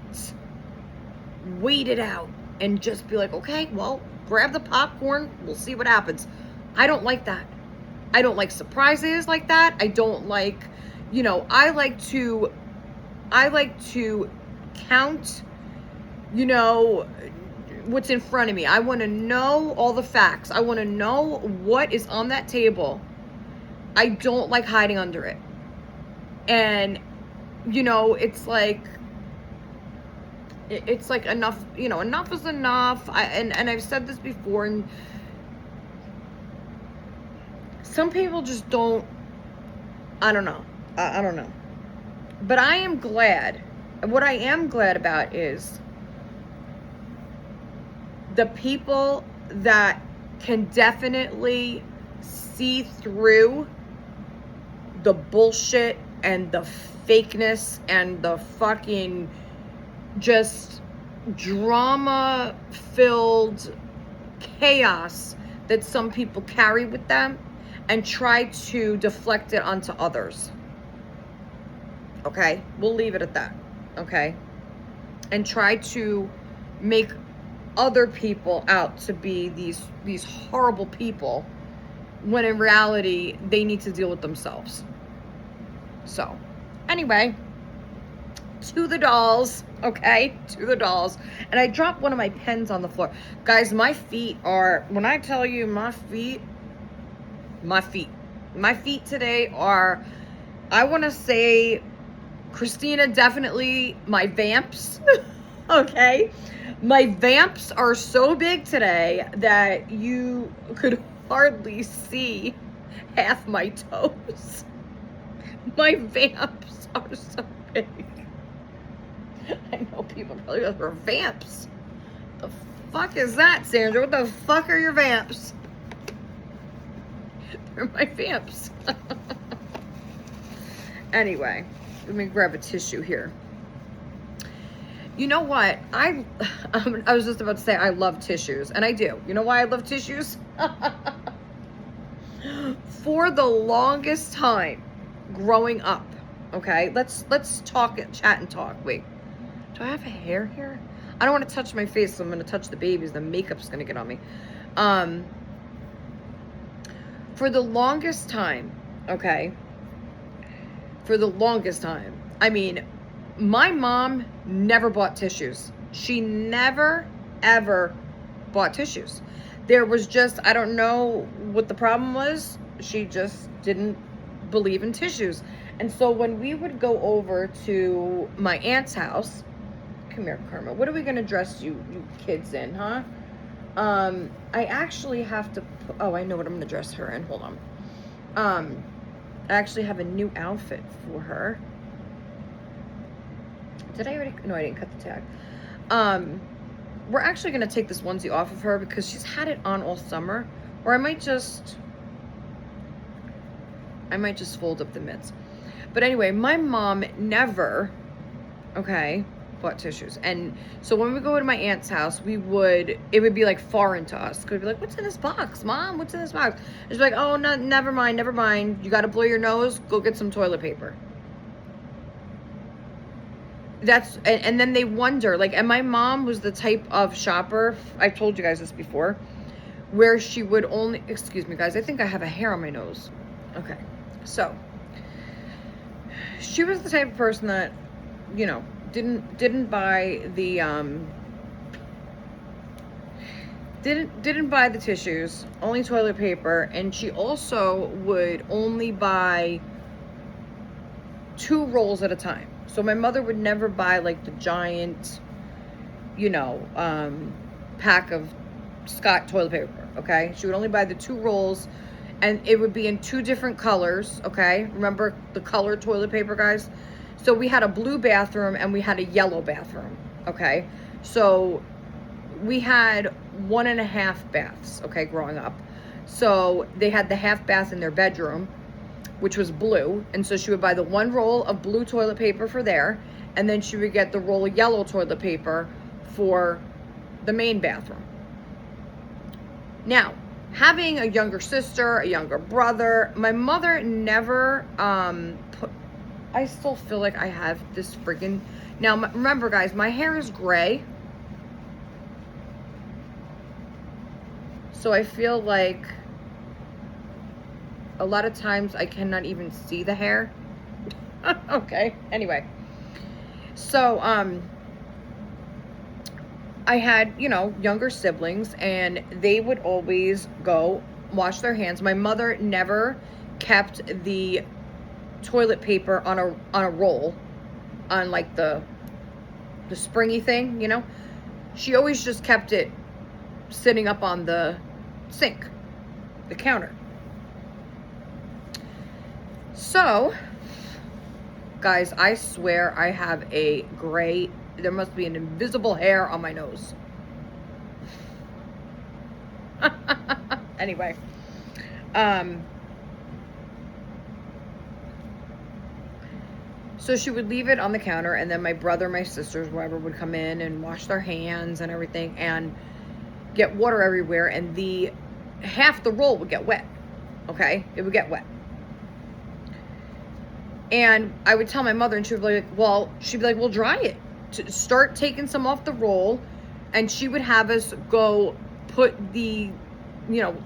it out and just be like, okay, well, grab the popcorn, we'll see what happens. I don't like that. I don't like surprises like that. I don't like, I like to count, what's in front of me. I want to know all the facts. I want to know what is on that table. I don't like hiding under it. And, it's like enough, enough is enough. And I've said this before, and some people just don't, I don't know. I don't know. But I am glad. What I am glad about is the people that can definitely see through the bullshit and the fakeness and the fucking just drama-filled chaos that some people carry with them, and try to deflect it onto others. Okay? We'll leave it at that. Okay? And try to make other people out to be these horrible people, when in reality they need to deal with themselves. So, anyway, to the dolls, okay? To the dolls. And I dropped one of my pens on the floor. Guys, my feet are, when I tell you my feet today are, I want to say, Christina, definitely my vamps. Okay? My vamps are so big today that you could hardly see half my toes. My vamps are so big. I know people probably go, "They're vamps." The fuck is that, Sandra? What the fuck are your vamps? They're my vamps. Anyway, let me grab a tissue here. You know what? I was just about to say I love tissues, and I do. You know why I love tissues? For the longest time growing up, okay? Let's talk, chat and talk. Wait, do I have a hair here? I don't want to touch my face, so I'm going to touch the babies. The makeup's going to get on me. For the longest time, okay? For the longest time, I mean, my mom never bought tissues. She never, ever bought tissues. There was just, I don't know what the problem was. She just didn't believe in tissues. And so when we would go over to my aunt's house, come here, Karma. What are we going to dress you kids in, huh? I actually have to, oh, I know what I'm going to dress her in. Hold on. I actually have a new outfit for her. Did I already? No, I didn't cut the tag. We're actually going to take this onesie off of her because she's had it on all summer. Or I might just fold up the mitts. But anyway, my mom never, okay, bought tissues. And so when we go to my aunt's house, it would be like foreign to us. We'd be like, what's in this box, Mom? What's in this box? And she's like, oh, no, never mind. You got to blow your nose. Go get some toilet paper. And then they wonder, like, and my mom was the type of shopper, I've told you guys this before, where she would only, excuse me guys, I think I have a hair on my nose. Okay, so she was the type of person that, you know, didn't buy the didn't buy the tissues, only toilet paper, and she also would only buy 2 rolls at a time. So my mother would never buy like the giant, you know, pack of Scott toilet paper, okay? She would only buy the 2 rolls, and it would be in 2 different colors, okay? Remember the colored toilet paper, guys? So we had a blue bathroom and we had a yellow bathroom, okay? So we had 1.5 baths, okay, growing up. So they had the half bath in their bedroom, which was blue. And so she would buy the 1 roll of blue toilet paper for there, and then she would get the roll of yellow toilet paper for the main bathroom. Now, having a younger sister, a younger brother, my mother never I still feel like I have this freaking... Now, remember, guys, my hair is gray. So I feel like a lot of times I cannot even see the hair. Okay, anyway. So, I had, you know, younger siblings, and they would always go wash their hands. My mother never kept the toilet paper on a roll, on like the springy thing, you know. She always just kept it sitting up on the sink, the counter. So, guys, I swear I have a gray, there must be an invisible hair on my nose. Anyway, so she would leave it on the counter, and then my brother, my sisters, whoever would come in and wash their hands and everything and get water everywhere, and half the roll would get wet. Okay? It would get wet. And I would tell my mother, and she'd be like, well, dry it. Start taking some off the roll, and she would have us go put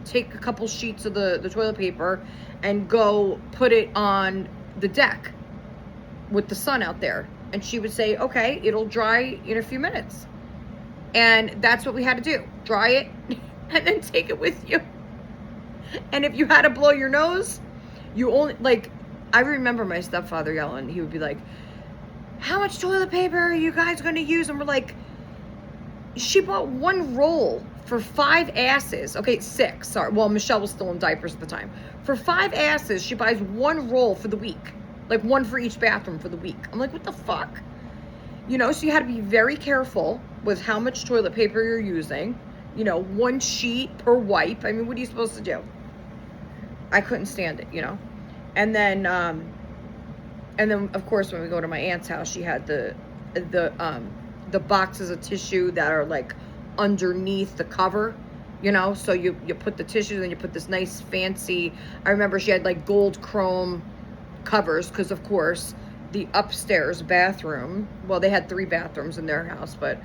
take a couple sheets of the toilet paper and go put it on the deck with the sun out there. And she would say, okay, it'll dry in a few minutes. And that's what we had to do. Dry it and then take it with you. And if you had to blow your nose, you only, like, I remember my stepfather yelling. He would be like, how much toilet paper are you guys going to use? And we're like, she bought 1 roll for 5 asses. Okay, 6. Sorry. Well, Michelle was still in diapers at the time. For 5 asses, she buys 1 roll for the week. Like 1 for each bathroom for the week. I'm like, what the fuck? You know, so you had to be very careful with how much toilet paper you're using. You know, 1 sheet per wipe. I mean, what are you supposed to do? I couldn't stand it, you know. And then of course, when we go to my aunt's house, she had the boxes of tissue that are like underneath the cover, you know. So you put the tissue, and you put this nice fancy. I remember she had like gold chrome covers, because of course the upstairs bathroom, well, they had 3 bathrooms in their house, but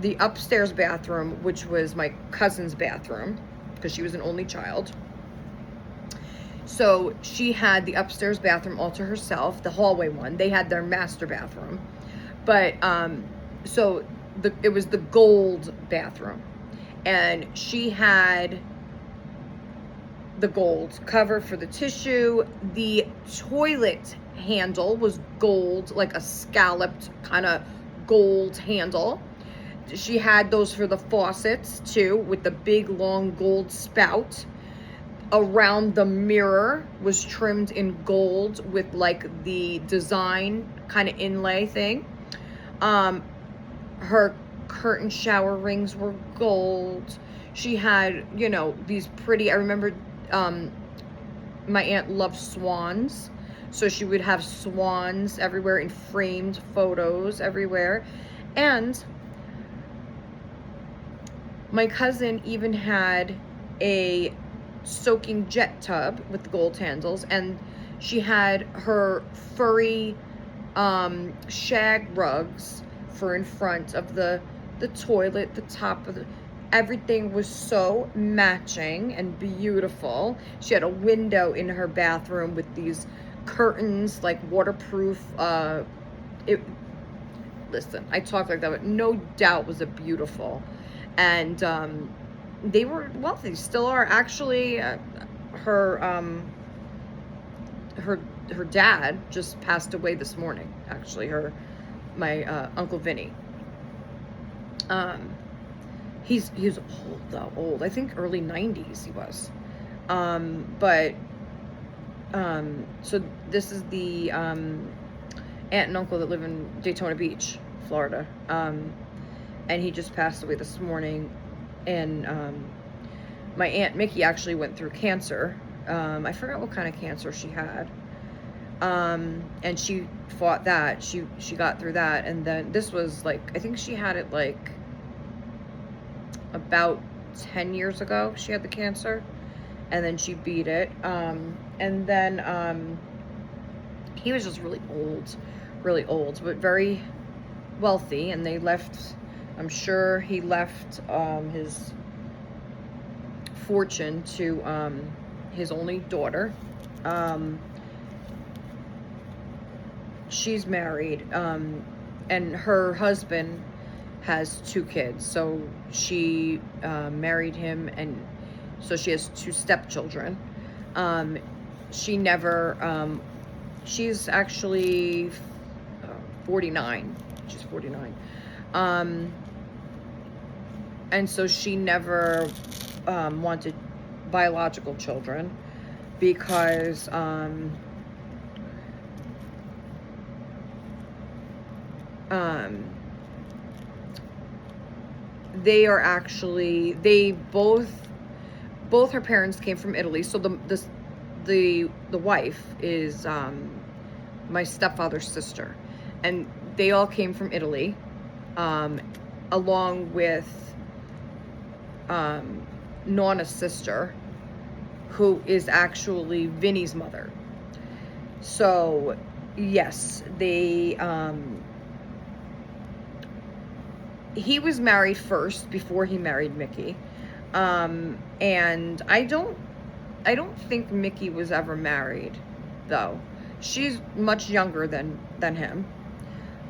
the upstairs bathroom, which was my cousin's bathroom, because she was an only child, so she had the upstairs bathroom all to herself, the hallway one. They had their master bathroom, but so it was the gold bathroom, and she had the gold cover for the tissue. The toilet handle was gold, like a scalloped kind of gold handle. She had those for the faucets too, with the big long gold spout. Around the mirror was trimmed in gold with like the design kind of inlay thing. Her curtain shower rings were gold. She had, you know, these pretty, I remember my aunt loved swans, so she would have swans everywhere in framed photos everywhere. And my cousin even had a soaking jet tub with the gold handles, and she had her furry shag rugs for in front of the toilet, the top of the, everything was so matching and beautiful. She had a window in her bathroom with these curtains, like waterproof. Listen, I talk like that, but no doubt was a beautiful. And they were wealthy, still are actually. Her dad just passed away this morning. Actually, my Uncle Vinny. He's old though, old. I think early 90s he was. So this is the aunt and uncle that live in Daytona Beach, Florida. And he just passed away this morning. And my Aunt Mickey actually went through cancer. I forgot what kind of cancer she had. And she fought that. She got through that. And then this was like, I think she had it like about 10 years ago. She had the cancer. And then she beat it. And then he was just really old, but very wealthy. And they left, I'm sure he left his fortune to his only daughter. She's married, and her husband has 2 kids. So she married him, and so she has 2 stepchildren. She never, she's actually 49. She's 49. And so she never wanted biological children because they are actually, they both her parents came from Italy. So the wife is my stepfather's sister, and they all came from Italy, along with Nana's sister, who is actually Vinny's mother. So yes, they he was married first before he married Mickey. And I don't think Mickey was ever married, though. She's much younger than him.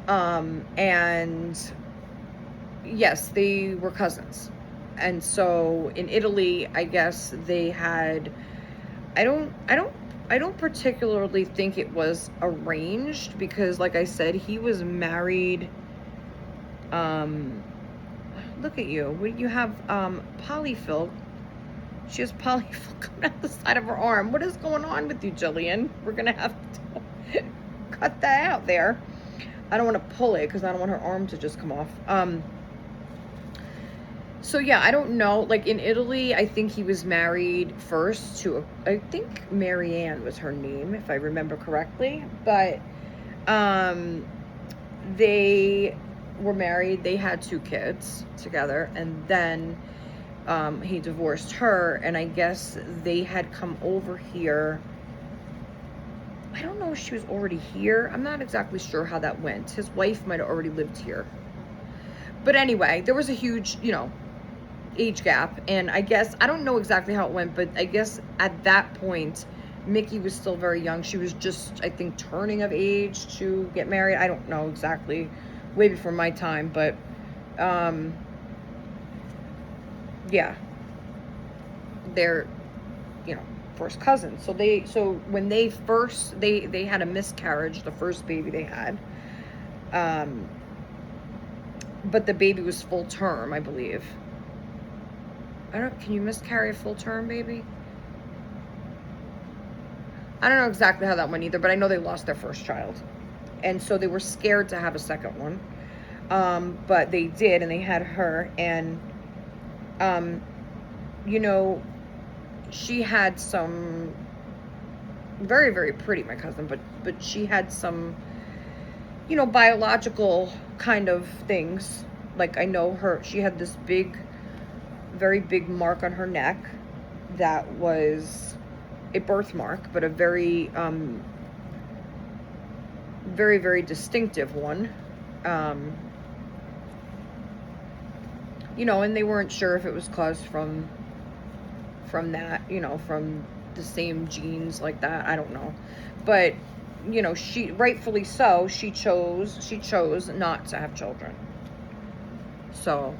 And yes, they were cousins. And so in Italy, I guess they had, I don't particularly think it was arranged, because like I said, he was married. Look at you. You have polyfill. She has polyfill coming out the side of her arm. What is going on with you, Jillian? We're gonna have to cut that out there. I don't want to pull it because I don't want her arm to just come off. So yeah, I don't know. Like in Italy, I think he was married first to, I think Marianne was her name, if I remember correctly. But they were married. They had 2 kids together, and then he divorced her, and I guess they had come over here. I don't know if she was already here. I'm not exactly sure how that went. His wife might have already lived here. But anyway, there was a huge, age gap, and I guess, I don't know exactly how it went, but I guess at that point, Mickey was still very young. She was just, I think, turning of age to get married. I don't know exactly, way before my time, but yeah, first cousins. So when they had a miscarriage, the first baby they had, but the baby was full term, I believe. Can you miscarry a full term baby? I don't know exactly how that went either, but I know they lost their first child. And so they were scared to have a second one. But they did, and they had her. And, you know, she had some very, very pretty, my cousin, but she had some, you know, biological kind of things. Like, I know she had this very big mark on her neck that was a birthmark, but a very, very, very distinctive one. You know, and they weren't sure if it was caused from that, you know, from the same genes like that. I don't know. But, you know, she, rightfully so, she chose not to have children. So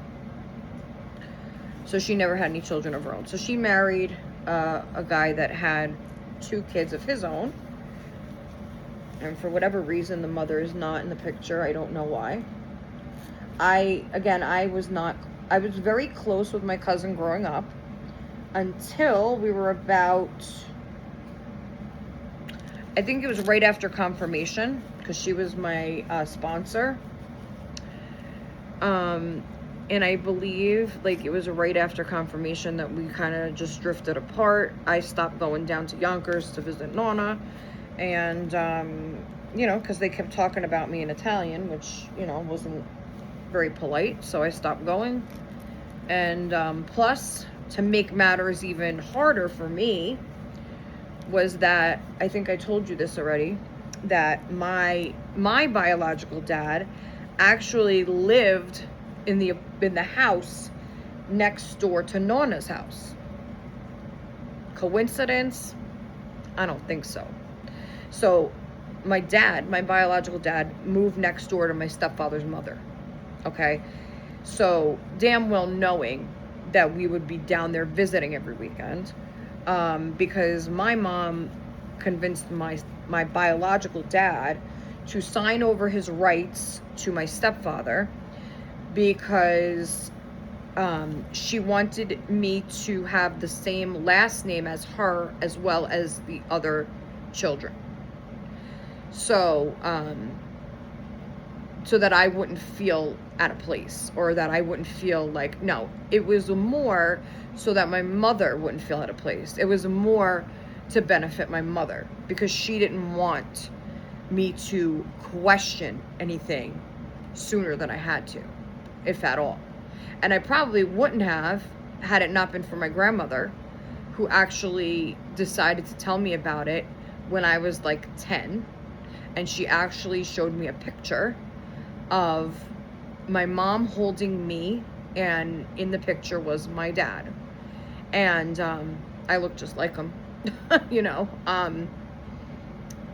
she never had any children of her own. So she married a guy that had 2 kids of his own. And for whatever reason, the mother is not in the picture. I don't know why. I was very close with my cousin growing up until we were about, I think it was right after confirmation, because she was my sponsor. And I believe, like, it was right after confirmation that we kind of just drifted apart. I stopped going down to Yonkers to visit Nonna. And, you know, because they kept talking about me in Italian, which, you know, wasn't very polite. So I stopped going. And plus, to make matters even harder for me, was that, I think I told you this already, that my biological dad actually lived in the house next door to Nonna's house. Coincidence? I don't think so. So my biological dad, moved next door to my stepfather's mother. Okay? So damn well knowing that we would be down there visiting every weekend, because my mom convinced my biological dad to sign over his rights to my stepfather, because she wanted me to have the same last name as her, as well as the other children. So, so that I wouldn't feel out of place, or that I wouldn't feel like, no, it was more so that my mother wouldn't feel out of place. It was more to benefit my mother, because she didn't want me to question anything sooner than I had to, if at all. And I probably wouldn't have, had it not been for my grandmother, who actually decided to tell me about it when I was like 10. And she actually showed me a picture of my mom holding me, and in the picture was my dad. And I looked just like him, you know.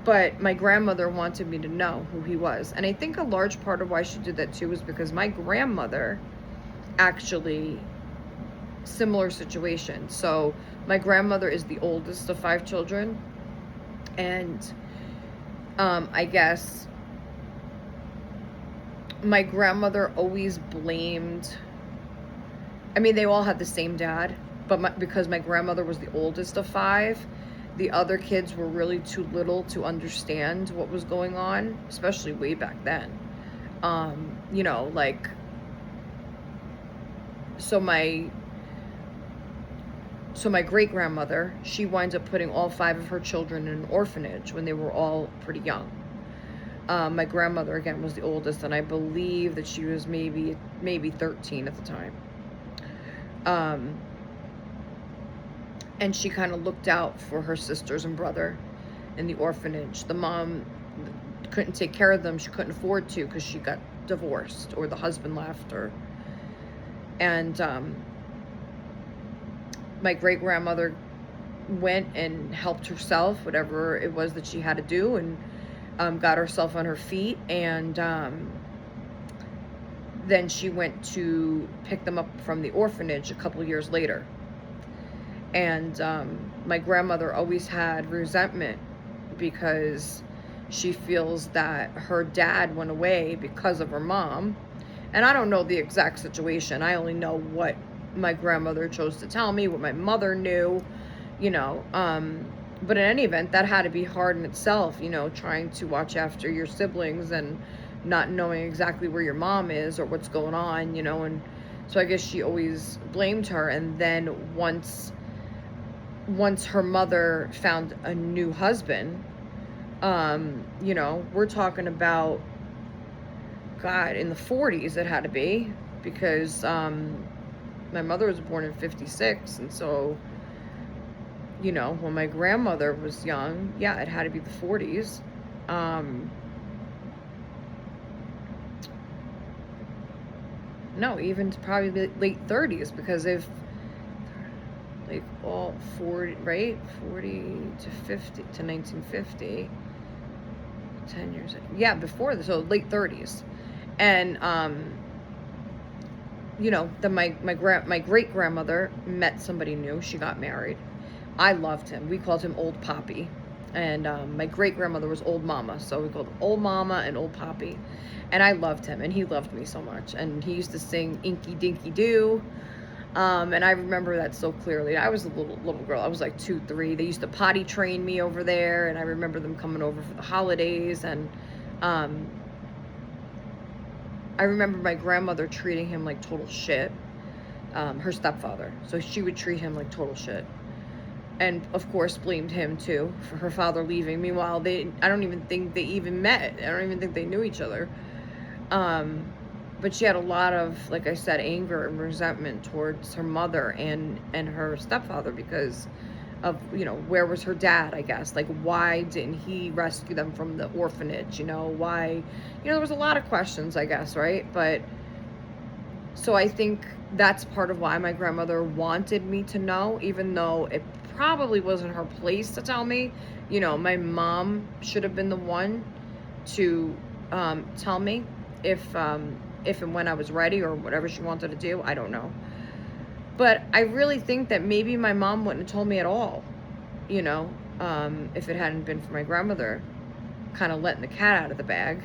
But my grandmother wanted me to know who he was. And I think a large part of why she did that too was because my grandmother actually, similar situation. So my grandmother is the oldest of 5 children. And I guess my grandmother always blamed, I mean, they all had the same dad, but because my grandmother was the oldest of 5, the other kids were really too little to understand what was going on, especially way back then. You know, like, so my great grandmother, she winds up putting all 5 of her children in an orphanage when they were all pretty young. My grandmother, again, was the oldest, and I believe that she was maybe 13 at the time. And she kind of looked out for her sisters and brother in the orphanage. The mom couldn't take care of them. She couldn't afford to, because she got divorced, or the husband left her. And my great grandmother went and helped herself, whatever it was that she had to do, and got herself on her feet. And then she went to pick them up from the orphanage a couple years later. And my grandmother always had resentment because she feels that her dad went away because of her mom. And I don't know the exact situation. I only know what my grandmother chose to tell me, what my mother knew, you know. But in any event, that had to be hard in itself, you know, trying to watch after your siblings and not knowing exactly where your mom is or what's going on, you know. And so I guess she always blamed her. And then once her mother found a new husband, you know, we're talking about, God, in the 40s it had to be, because my mother was born in 56, and so, you know, when my grandmother was young, yeah, it had to be the 40s. No, even probably the late 30s, because if, like, all 40, right? 40 to 50 to 1950, 10 years, yeah, before this, so late 30s. And you know, then my great grandmother met somebody new. She got married. I loved him. We called him Old Poppy. And my great grandmother was Old Mama, so we called him Old Mama and Old Poppy. And I loved him, and he loved me so much. And he used to sing Inky Dinky Doo. And I remember that so clearly. I was a little girl. I was like 2, 3. They used to potty train me over there, and I remember them coming over for the holidays. And I remember my grandmother treating him like total shit. Her stepfather. So she would treat him like total shit. And of course blamed him too for her father leaving. Meanwhile, I don't even think they even met. I don't even think they knew each other. But she had a lot of, like I said, anger and resentment towards her mother and her stepfather because of, you know, where was her dad, I guess. Like, why didn't he rescue them from the orphanage? You know, why? You know, there was a lot of questions, I guess, right? But so I think that's part of why my grandmother wanted me to know, even though it probably wasn't her place to tell me. You know, my mom should have been the one to tell me if and when I was ready or whatever she wanted to do. I don't know. But I really think that maybe my mom wouldn't have told me at all, you know, if it hadn't been for my grandmother kind of letting the cat out of the bag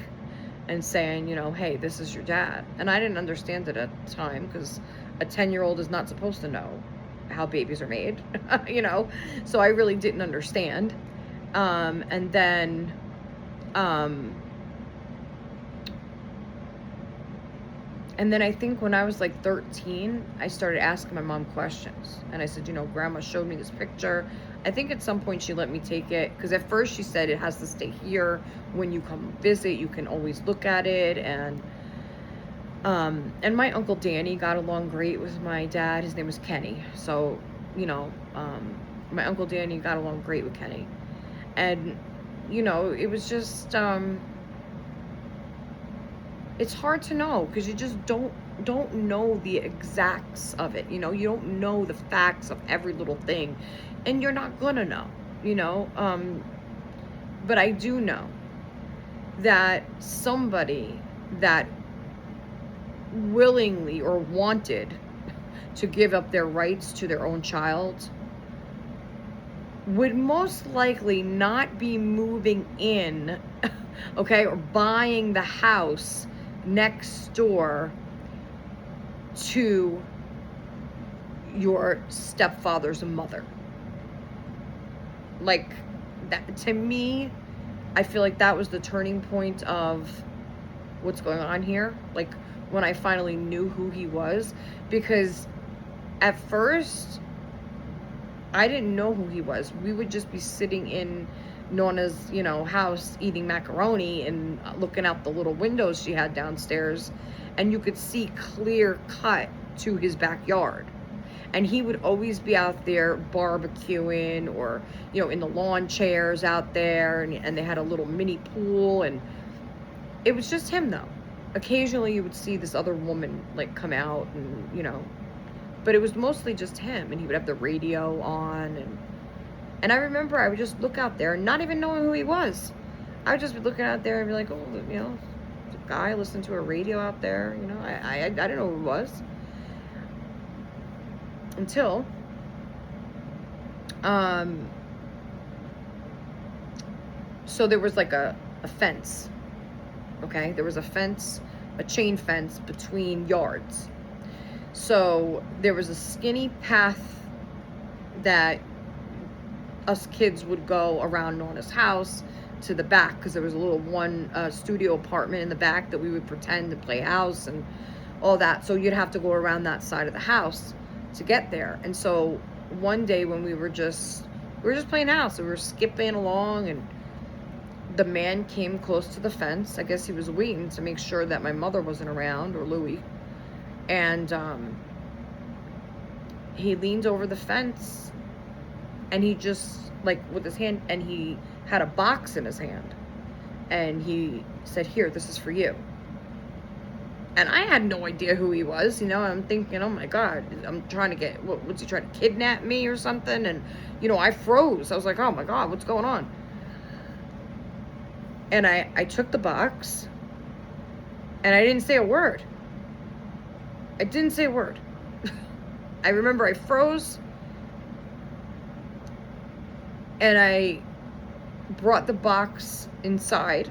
and saying, you know, hey, this is your dad. And I didn't understand it at the time because a 10-year-old is not supposed to know how babies are made, you know, so I really didn't understand. And then, I think when I was like 13, I started asking my mom questions. And I said, you know, Grandma showed me this picture. I think at some point she let me take it. Because at first she said it has to stay here. When you come visit, you can always look at it. And my Uncle Danny got along great with my dad. His name was Kenny. So, you know, my Uncle Danny got along great with Kenny. And, you know, it was just... it's hard to know because you just don't know the exacts of it. You know, you don't know the facts of every little thing, and you're not gonna know, you know. But I do know that somebody that willingly or wanted to give up their rights to their own child would most likely not be moving in, okay, or buying the house next door to your stepfather's mother. Like, that, to me, I feel like that was the turning point of what's going on here. Like, when I finally knew who he was, because at first I didn't know who he was. We would just be sitting in Nona's, you know, house eating macaroni and looking out the little windows she had downstairs, and you could see clear cut to his backyard. And he would always be out there barbecuing or, you know, in the lawn chairs out there, and they had a little mini pool, and it was just him though. Occasionally you would see this other woman like come out and, you know, but it was mostly just him, and he would have the radio on, and I remember I would just look out there, not even knowing who he was. I would just be looking out there and be like, oh, you know, the guy listening to a radio out there, you know. I didn't know who it was. Until So there was like a fence, okay? There was a fence, a chain fence between yards. So there was a skinny path that us kids would go around Nona's house to the back, because there was a little one studio apartment in the back that we would pretend to play house and all that. So you'd have to go around that side of the house to get there. And so one day when we were just playing house, we were skipping along, and the man came close to the fence. I guess he was waiting to make sure that my mother wasn't around, or Louie. And he leaned over the fence, and he just, like, with his hand, and he had a box in his hand, and he said, "Here, this is for you." And I had no idea who he was, you know. I'm thinking, oh my God, I'm trying to get, what's he trying to kidnap me or something? And, you know, I froze. I was like, oh my God, what's going on? And I took the box, and I didn't say a word. I didn't say a word. I remember I froze, and I brought the box inside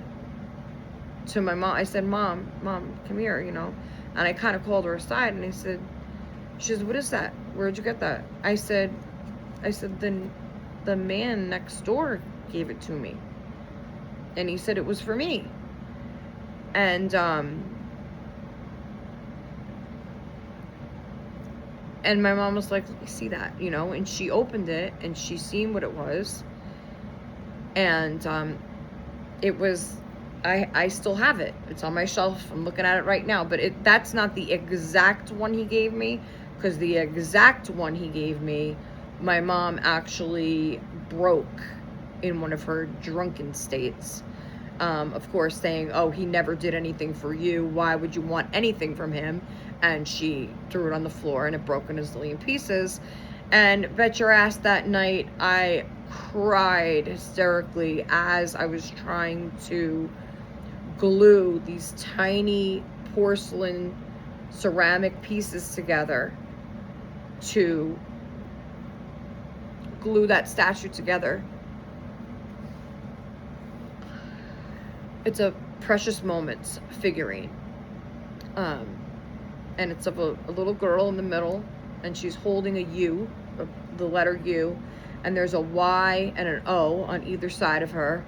to my mom. I said, Mom, come here, you know. And I kind of called her aside, and she says, what is that? Where'd you get that? I said, the man next door gave it to me. And he said it was for me. And my mom was like, let me see that, you know. And she opened it, and she seen what it was. And it was, I still have it. It's on my shelf. I'm looking at it right now. But that's not the exact one he gave me, because the exact one he gave me, my mom actually broke in one of her drunken states. Of course, saying, oh, he never did anything for you. Why would you want anything from him? And she threw it on the floor, and it broke in a zillion pieces. And bet your ass that night I cried hysterically as I was trying to glue these tiny porcelain ceramic pieces together to glue that statue together. It's a Precious Moments figurine. And it's of a little girl in the middle, and she's holding a U, the letter U, and there's a Y and an O on either side of her.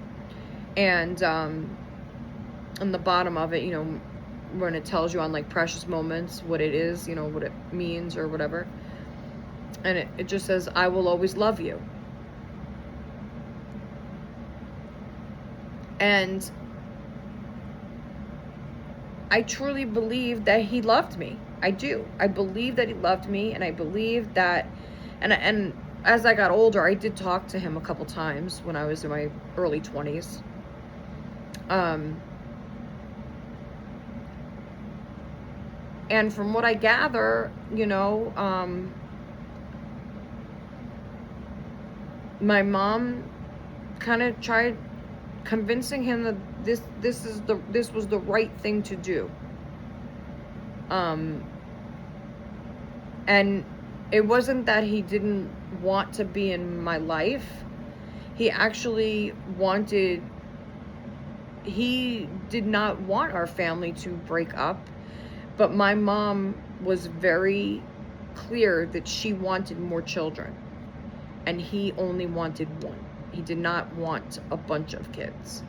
And on the bottom of it, you know, when it tells you on, like, Precious Moments what it is, you know, what it means or whatever. And it just says, I will always love you. And I truly believe that he loved me. I do. I believe that he loved me, and I believe that, and as I got older, I did talk to him a couple times when I was in my early 20s. And from what I gather, you know, my mom kind of tried convincing him that this was the right thing to do. And it wasn't that he didn't want to be in my life. He actually he did not want our family to break up, but my mom was very clear that she wanted more children, and he only wanted one. He did not want a bunch of kids.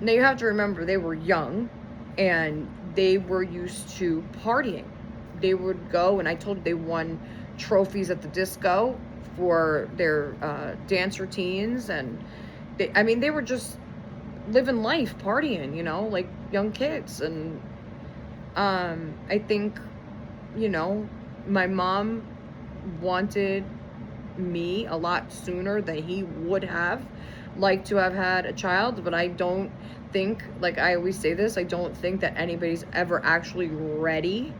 Now you have to remember, they were young, and they were used to partying. They would go, and I told you they won trophies at the disco for their dance routines, and they were just living life, partying, you know, like young kids. And I think, you know, my mom wanted me a lot sooner than he would have liked to have had a child. But I don't think, like I always say this, I don't think that anybody's ever actually ready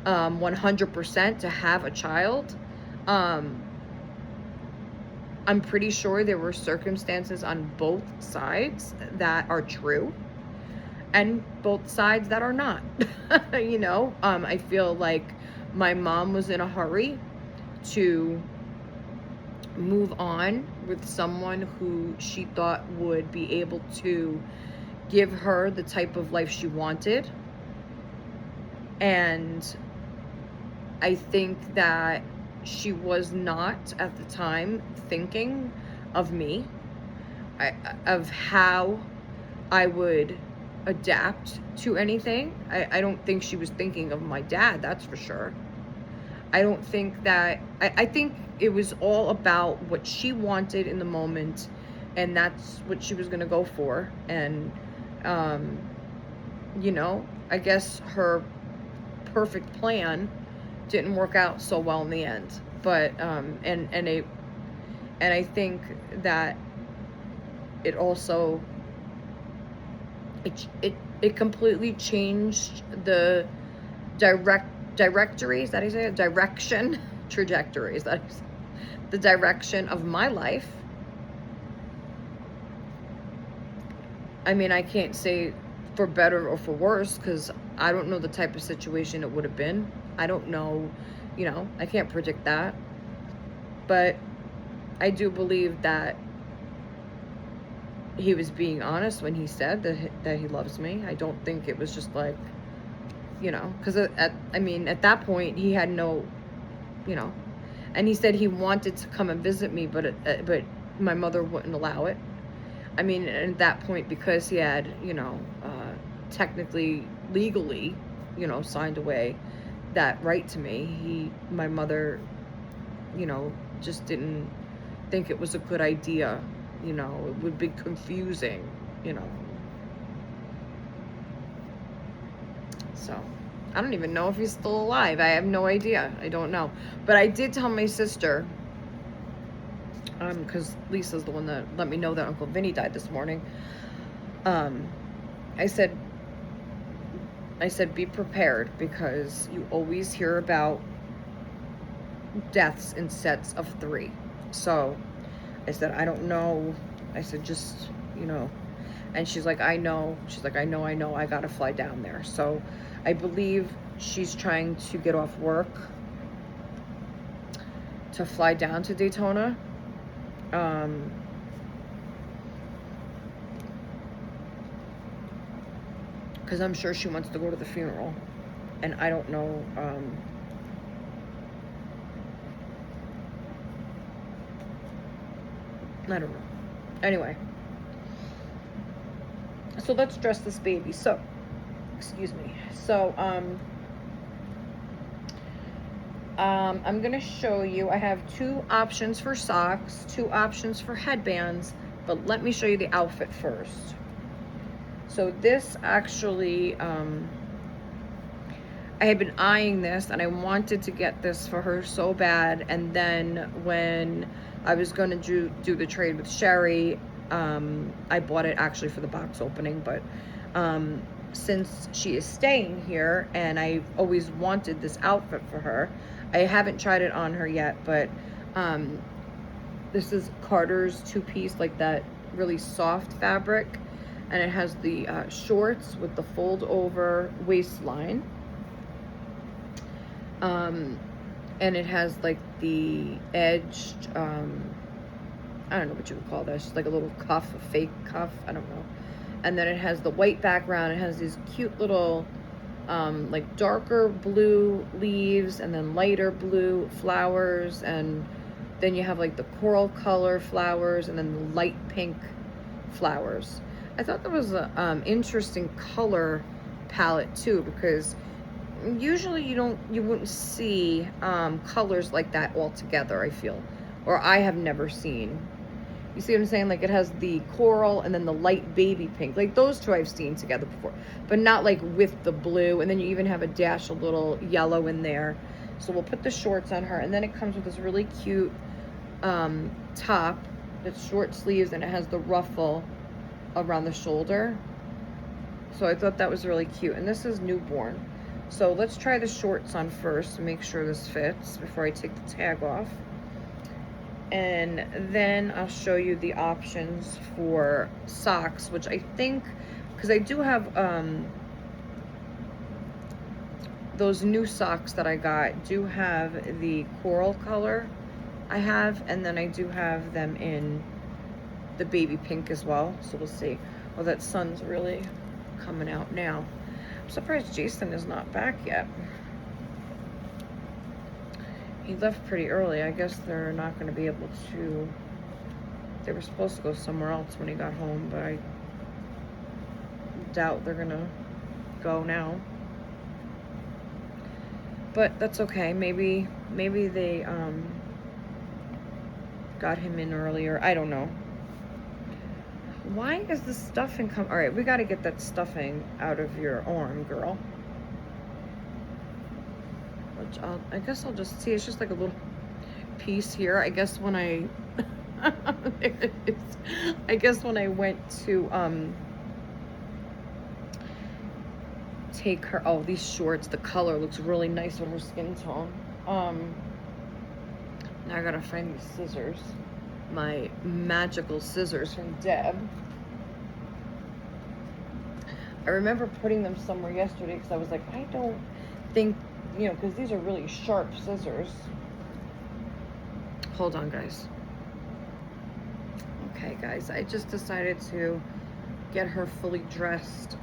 100% to have a child. I'm pretty sure there were circumstances on both sides that are true, and both sides that are not. You know, I feel like my mom was in a hurry to move on with someone who she thought would be able to give her the type of life she wanted. And I think that she was not at the time thinking of me, of how I would adapt to anything. I don't think she was thinking of my dad, that's for sure. I don't think that, I think it was all about what she wanted in the moment, and that's what she was gonna go for. And, you know, I guess her perfect plan didn't work out so well in the end. But, and I think that it also, it completely changed the directory, is that how you say it? Direction, trajectory, is that the direction of my life. I mean, I can't say for better or for worse, because I don't know the type of situation it would have been. I don't know, you know, I can't predict that. But I do believe that he was being honest when he said that he loves me. I don't think it was just like, you know, because I mean, at that point, he had no, you know, and he said he wanted to come and visit me, but my mother wouldn't allow it. I mean, at that point, because he had, you know, technically, legally, you know, signed away that right to me, my mother, you know, just didn't think it was a good idea. You know, it would be confusing, you know. So, I don't even know if he's still alive. I have no idea. I don't know. But I did tell my sister, because Lisa's the one that let me know that Uncle Vinny died this morning. I said, be prepared, because you always hear about deaths in sets of 3. So I said, I don't know. I said, just, you know. And she's like, I know. She's like, I know. I gotta fly down there. So I believe she's trying to get off work to fly down to Daytona. Because I'm sure she wants to go to the funeral. And I don't know, I don't know. Anyway. So let's dress this baby. So, excuse me. So, I'm going to show you, I have 2 options for socks, 2 options for headbands, but let me show you the outfit first. So this actually, I had been eyeing this, and I wanted to get this for her so bad, and then when I was going to do the trade with Sherry, I bought it actually for the box opening, but since she is staying here and I've always wanted this outfit for her, I haven't tried it on her yet, but this is Carter's 2-piece, like that really soft fabric, and it has the shorts with the fold over waistline, and it has like the edged, I don't know what you would call this, like a little cuff, a fake cuff, I don't know. And then it has the white background. It has these cute little, like darker blue leaves, and then lighter blue flowers, and then you have like the coral color flowers, and then the light pink flowers. I thought that was an interesting color palette too, because usually you wouldn't see colors like that all together, I feel, or I have never seen. You see what I'm saying? Like, it has the coral and then the light baby pink. Like, those 2 I've seen together before, but not like with the blue. And then you even have a dash of little yellow in there. So we'll put the shorts on her, and then it comes with this really cute top that's short sleeves, and it has the ruffle around the shoulder. So I thought that was really cute. And this is newborn. So let's try the shorts on first to make sure this fits before I take the tag off. And then I'll show you the options for socks, which I think, because I do have those new socks that I got do have the coral color I have, and then I do have them in the baby pink as well, so we'll see. Well, that sun's really coming out now. I'm surprised Jason is not back yet. He left pretty early. I guess they're not going to be able to, they were supposed to go somewhere else when he got home, but I doubt they're going to go now. But that's okay. Maybe they got him in earlier. I don't know. Why is the stuffing come? All right, we got to get that stuffing out of your arm, girl. Which I guess I'll just see. It's just like a little piece here. I guess when I there it is. I guess when I went to take her, oh, these shorts, the color looks really nice with her skin tone. Now I gotta find these scissors, my magical scissors from Deb. I remember putting them somewhere yesterday because I was like, I don't think, you know, because these are really sharp scissors. Hold on, guys. Okay, guys, I just decided to get her fully dressed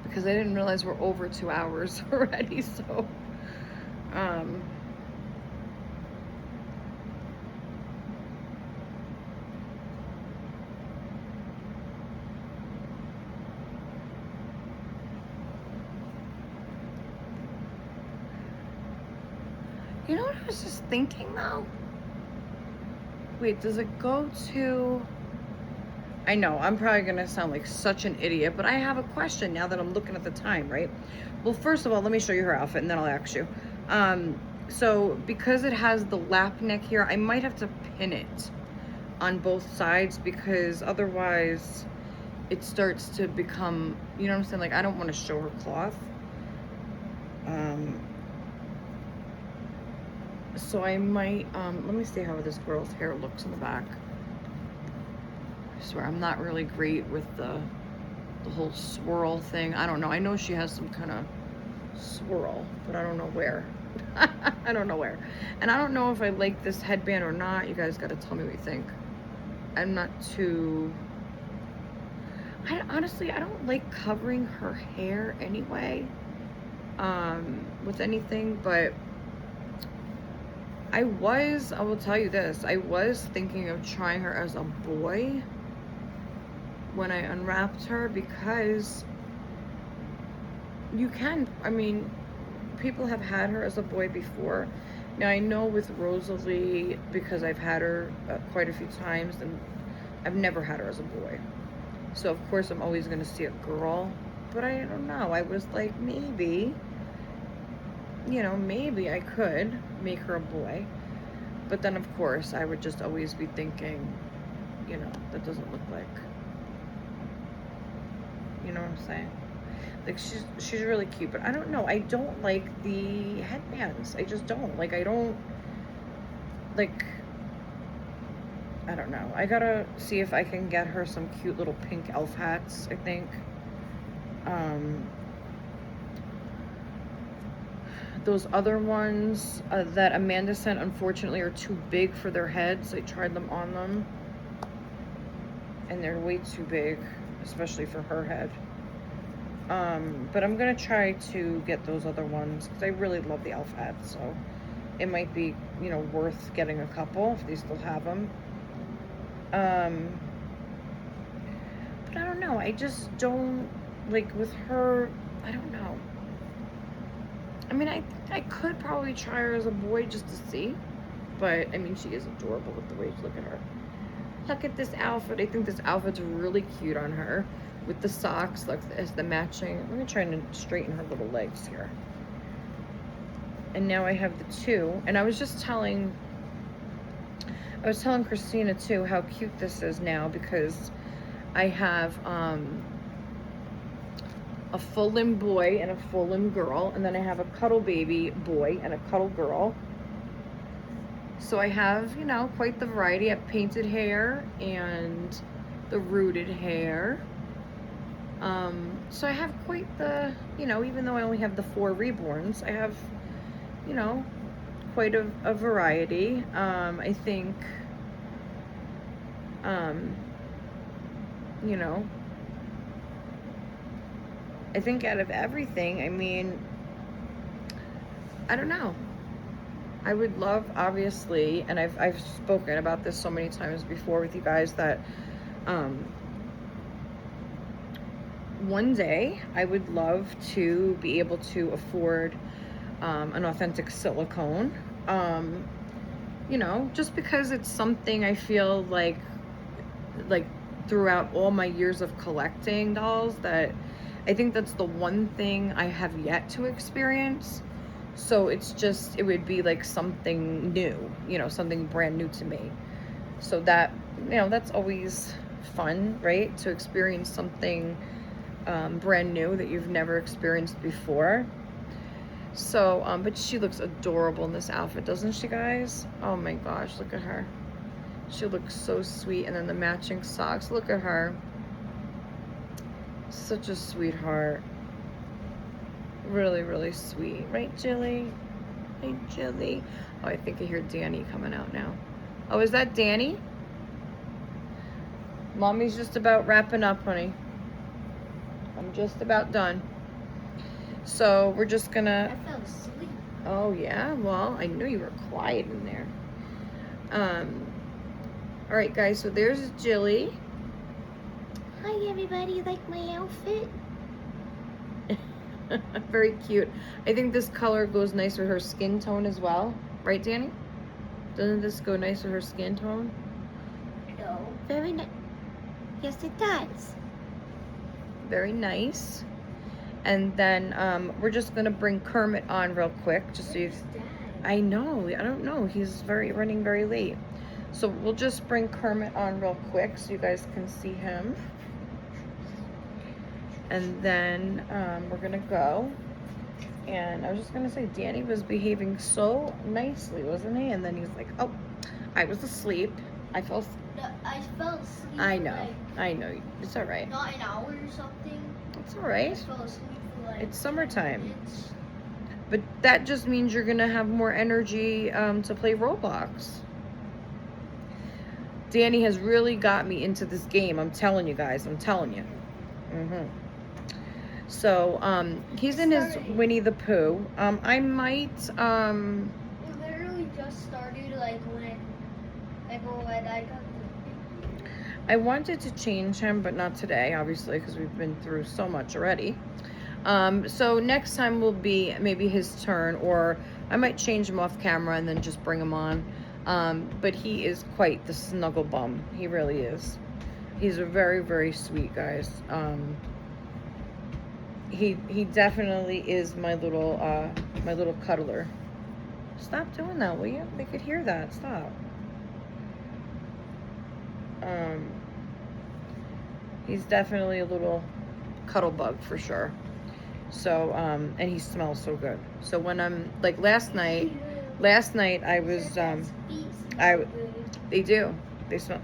because I didn't realize we're over 2 hours already, so you know what I was just thinking though? Wait, does it go to... I know, I'm probably gonna sound like such an idiot, but I have a question now that I'm looking at the time, right? Well, first of all, let me show you her outfit and then I'll ask you. So because it has the lap neck here, I might have to pin it on both sides because otherwise it starts to become, you know what I'm saying? Like, I don't want to show her cloth. So I might, let me see how this girl's hair looks in the back. I swear I'm not really great with the whole swirl thing. I don't know. I know she has some kind of swirl, but I don't know where. I don't know where. And I don't know if I like this headband or not. You guys got to tell me what you think. I'm not too... honestly, I don't like covering her hair anyway with anything, but I will tell you this, I was thinking of trying her as a boy when I unwrapped her because you can, I mean, people have had her as a boy before. Now I know with Rosalie, because I've had her quite a few times, and I've never had her as a boy. So of course I'm always gonna see a girl, but I don't know, I was like, maybe, you know, maybe I could make her a boy. But then of course I would just always be thinking, you know, that doesn't look like, you know what I'm saying? Like, she's really cute, but I don't know, I don't like the headbands. I just don't. Like, I don't, like, I don't know. I gotta see if I can get her some cute little pink elf hats, I think. Those other ones that Amanda sent, unfortunately, are too big for their heads. I tried them on them, and they're way too big, especially for her head. But I'm gonna try to get those other ones because I really love the elf hats, so it might be, you know, worth getting a couple if they still have them. But I don't know. I just don't, like, with her, I don't know. I mean, I could probably try her as a boy just to see, but I mean, she is adorable with the way you look at her. Look at this outfit. I think this outfit's really cute on her with the socks, like as the matching. I'm gonna try to straighten her little legs here. And now I have the two, and I was telling Christina too how cute this is now because I have a full limb boy and a full limb girl, and then I have a cuddle baby boy and a cuddle girl. So I have, you know, quite the variety. I have painted hair and the rooted hair. So I have quite the, you know, even though I only have the 4 reborns, I have, you know, quite a variety. I think, you know, I think out of everything, I mean, I don't know. I would love, obviously, and I've spoken about this so many times before with you guys, that one day I would love to be able to afford an authentic silicone. You know, just because it's something I feel like throughout all my years of collecting dolls, that I think that's the one thing I have yet to experience. So it's just, it would be like something new, you know, something brand new to me. So that, you know, that's always fun, right? To experience something brand new that you've never experienced before. So, but she looks adorable in this outfit, doesn't she, guys? Oh my gosh, look at her. She looks so sweet. And then the matching socks, look at her. Such a sweetheart. Really, really sweet. Right, Jilly? Hey, Jilly. Oh, I think I hear Danny coming out now. Oh, is that Danny? Mommy's just about wrapping up, honey. I'm just about done. So we're just gonna... I fell asleep. Oh, yeah? Well, I knew you were quiet in there. All right, guys, so there's Jilly. Hi, everybody. You like my outfit? Very cute. I think this color goes nice with her skin tone as well. Right, Danny? Doesn't this go nice with her skin tone? No. Very nice. Yes, it does. Very nice. And then we're just going to bring Kermit on real quick. Just so you... I know. I don't know. He's running very late. So we'll just bring Kermit on real quick so you guys can see him. And then we're gonna go. And I was just gonna say, Danny was behaving so nicely, wasn't he? And then he's like, oh, I was asleep. I fell asleep. No, I fell asleep. I know. I know. It's all right. Not an hour or something. It's all right. I fell asleep for like... It's summertime. minutes. But that just means you're gonna have more energy to play Roblox. Danny has really got me into this game. I'm telling you guys. I'm telling you. So, he's in his Winnie the Pooh. I might, It literally just started like when I got the... I wanted to change him, but not today, obviously, because we've been through so much already. So next time will be maybe his turn, or I might change him off camera and then just bring him on. But he is quite the snuggle bum. He really is. He's a very, very sweet guys. He definitely is my little cuddler. Stop doing that, will you? They could hear that. Stop. He's definitely a little cuddle bug for sure. So and he smells so good. So when I'm like last night I was they do. They smell.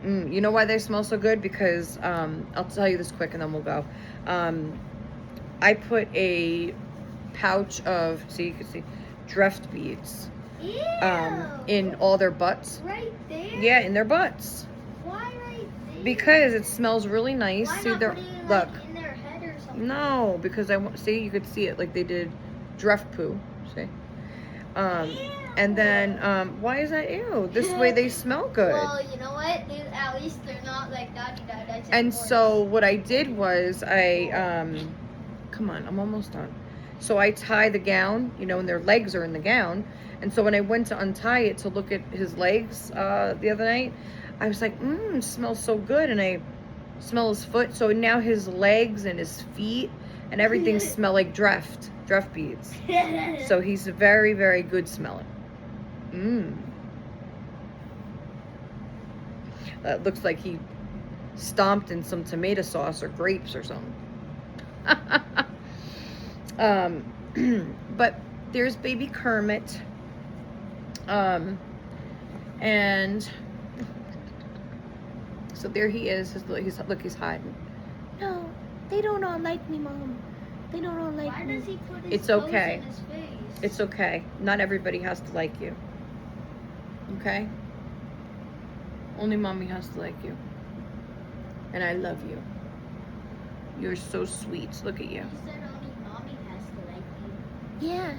You know why they smell so good? Because I'll tell you this quick and then we'll go. I put a pouch of, so you can see, Dreft beads in all their butts. Right there? Yeah, in their butts. Why right there? Because it smells really nice. Why See, not they're, put it look. like in their head or something? No, because I want, see, you could see it like they did Dreft poo. See? And then, why is that ew? This way they smell good. Well, you know what? At least they're not like that. And so what I did was come on, I'm almost done. So I tie the gown, you know, and their legs are in the gown. And so when I went to untie it to look at his legs the other night, I was like, it smells so good. And I smell his foot. So now his legs and his feet and everything smell like Dreft beads. So he's very, very good smelling. That looks like he stomped in some tomato sauce or grapes or something. But there's baby Kermit. And so there he is. He's hiding. No, they don't all like me, Mom. They don't all like me. Why does he put his It's toes okay. in his face? It's okay. Not everybody has to like you. Okay? Only mommy has to like you. And I love you. You're so sweet. Look at you. You said only mommy has to like you. Yeah.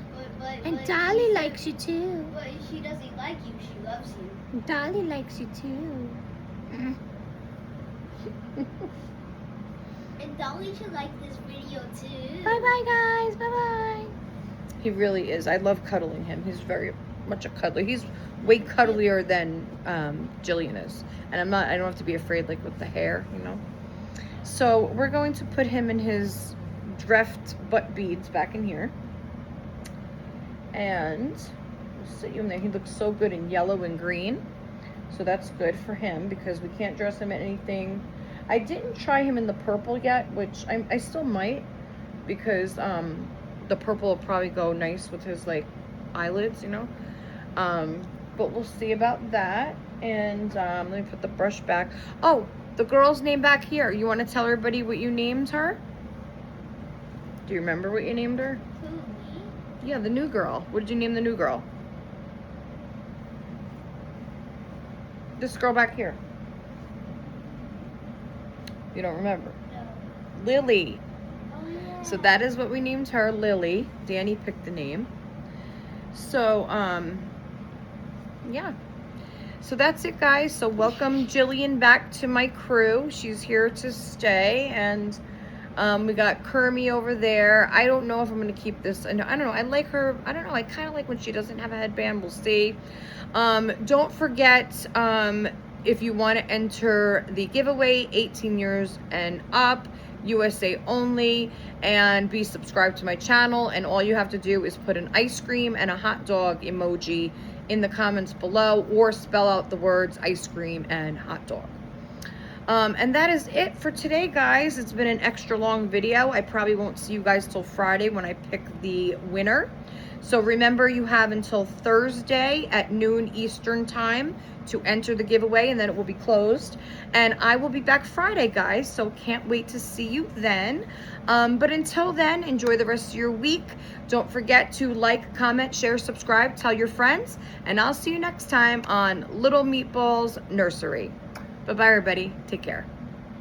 And But Dolly you said- likes you too. But she doesn't like you. She loves you. Dolly likes you too. And Dolly should like this video too. Bye bye, guys. Bye bye. He really is. I love cuddling him. He's very much a cuddler. He's way cuddlier than Jillian is. And I don't have to be afraid like with the hair, you know. So we're going to put him in his dreft butt beads back in here. And we'll sit you in there. He looks so good in yellow and green. So that's good for him because we can't dress him in anything. I didn't try him in the purple yet, which I still might, because the purple will probably go nice with his like eyelids, you know. But we'll see about that. And let me put the brush back. Oh, the girl's name back here. You want to tell everybody what you named her? Do you remember what you named her? Who, me? Yeah, the new girl. What did you name the new girl? This girl back here. You don't remember? No. Lily. Oh yeah. So that is what we named her, Lily. Danny picked the name. So, yeah. So that's it, guys. So welcome Jillian back to my crew. She's here to stay. And we got Kermie over there. I don't know if I'm going to keep this. And I don't know. I like her. I don't know. I kind of like when she doesn't have a headband. We'll see. Don't forget, if you want to enter the giveaway, 18 years and up, USA only, and be subscribed to my channel. And all you have to do is put an ice cream and a hot dog emoji in the comments below, or spell out the words ice cream and hot dog. And that is it for today, guys. It's been an extra long video. I probably won't see you guys till Friday when I pick the winner. So remember, you have until Thursday at noon Eastern time to enter the giveaway, and then it will be closed. And I will be back Friday, guys, so can't wait to see you then. But until then, enjoy the rest of your week. Don't forget to like, comment, share, subscribe, tell your friends, and I'll see you next time on Little Meatballs Nursery. Bye-bye, everybody. Take care.